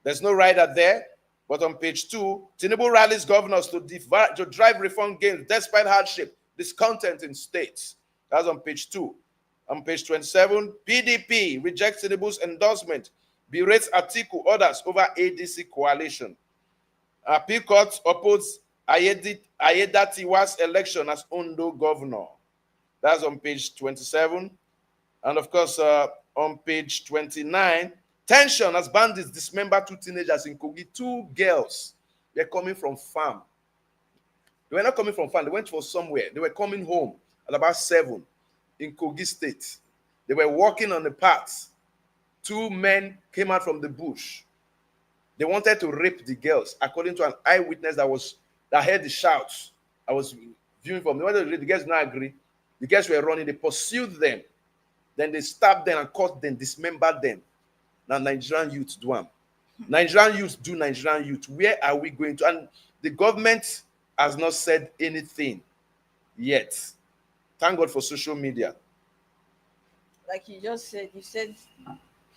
There's no rider there, but on page 2, Tinubu rallies governors to drive reform gains despite hardship, discontent in states. That's on page 2. On page 27, PDP rejects Tinubu's endorsement, berates Atiku others over ADC coalition. Appeal court opposed Ayedatiwa's election as Ondo governor. That's on page 27. And of course, on page 29, tension as bandits dismember 2 teenagers in Kogi. 2 girls. They're coming from farm. They were not coming from farm. They went for somewhere. They were coming home at about 7 in Kogi State. They were walking on the path. 2 men came out from the bush. They wanted to rape the girls, according to an eyewitness that heard the shouts. I was viewing from them. The girls did not agree. The girls were running. They pursued them. Then they stabbed them and caught them, dismembered them. Now Nigerian youth do them. Nigerian youth do Nigerian youth. Where are we going to? And the government has not said anything yet. Thank God for social media. Like you just said, you said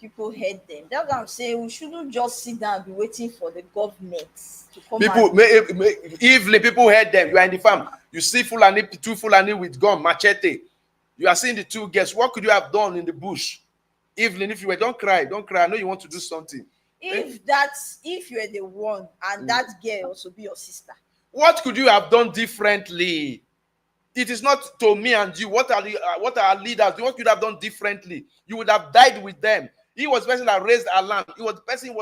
people heard them. That's what I'm saying. We shouldn't just sit down and be waiting for the government to come out. If people heard them, you are in the farm. You see Fulani, 2 Fulani with gun, machete. You are seeing the 2 girls. What could you have done in the bush? Evelyn, if you were, don't cry. I know you want to do something. If you were the one and that girl also be your sister. What could you have done differently? It is not to me and you. What are our leaders? What could you have done differently? You would have died with them. He was the person that raised alarm. He was the person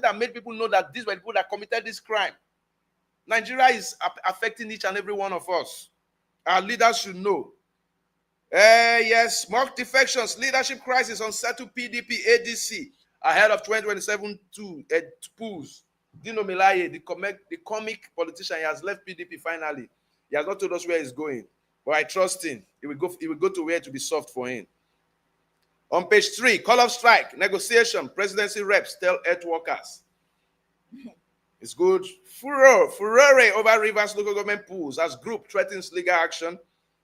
that made people know that these were people that committed this crime. Nigeria is affecting each and every one of us. Our leaders should know. Yes, mock defections, leadership crisis, unsettled PDP, ADC, ahead of 2027 polls. Dino Melaye, the comic politician, he has left PDP finally. He has not told us where he's going, but I trust him. He will go to where to be soft for him. On page 3, call of strike, negotiation, presidency reps tell earth workers. It's good. Furore over Rivers local government pools as group threatens legal action.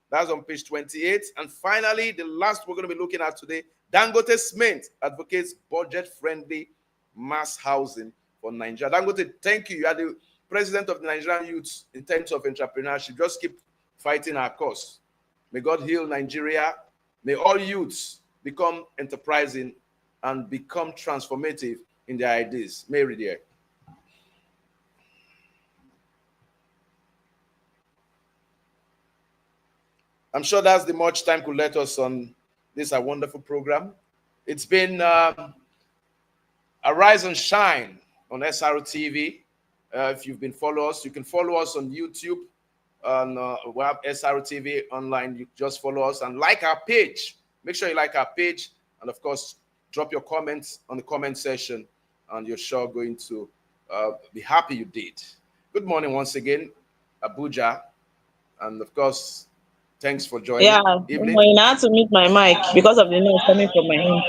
That's on page 28. And finally, the last we're going to be looking at today, Dangote Cement advocates budget-friendly mass housing for Nigeria. Dangote, thank you. You are the president of the Nigerian youths in terms of entrepreneurship. Just keep fighting our cause. May God heal Nigeria. May all youths become enterprising and become transformative in their ideas. Mary, dear. I'm sure that's the much time could let us on this wonderful program. It's been Arise and Shine on SRO TV. If you've been following us, you can follow us on YouTube. On we have SRO TV online. You just follow us and like our page. Make sure you like our page, and of course, drop your comments on the comment section, and you're sure going to be happy you did. Good morning once again, Abuja, and of course, thanks for joining. Yeah, Evening. I had to mute my mic because of the noise coming from my end.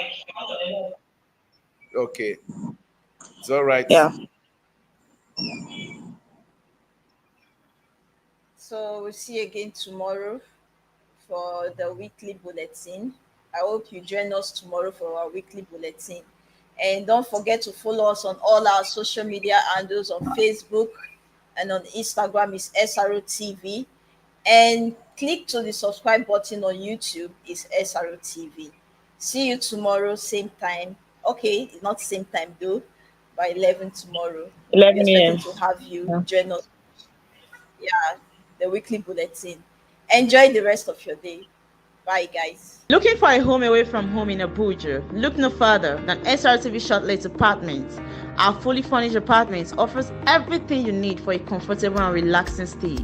Okay, it's all right. Yeah. So we'll see you again tomorrow for the weekly bulletin. I hope you join us tomorrow for our weekly bulletin. And don't forget to follow us on all our social media handles on Facebook and on Instagram is SRO TV. And click to the subscribe button on YouTube is SRO TV. See you tomorrow, same time. Okay, not same time though, by 11 tomorrow. 11 We're a.m. expecting to have you join us. Yeah, the weekly bulletin. Enjoy the rest of your day. Bye, guys. Looking for a home away from home in Abuja? Look no further than SRTV Shortlet Apartments. Our fully furnished apartments offers everything you need for a comfortable and relaxing stay.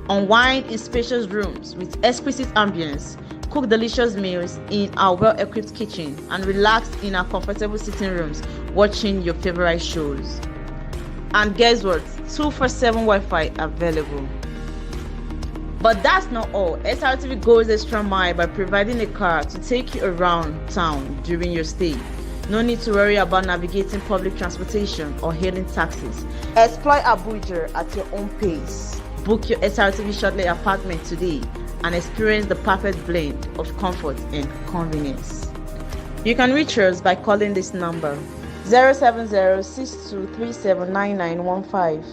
Unwind in spacious rooms with exquisite ambience. Cook delicious meals in our well-equipped kitchen and relax in our comfortable sitting rooms watching your favorite shows. And guess what? 247 Wi-Fi available. But that's not all. SRTV goes the extra mile by providing a car to take you around town during your stay. No need to worry about navigating public transportation or hailing taxis. Explore Abuja at your own pace. Book your SRTV Shortlet apartment today and experience the perfect blend of comfort and convenience. You can reach us by calling this number 070-6237-9915.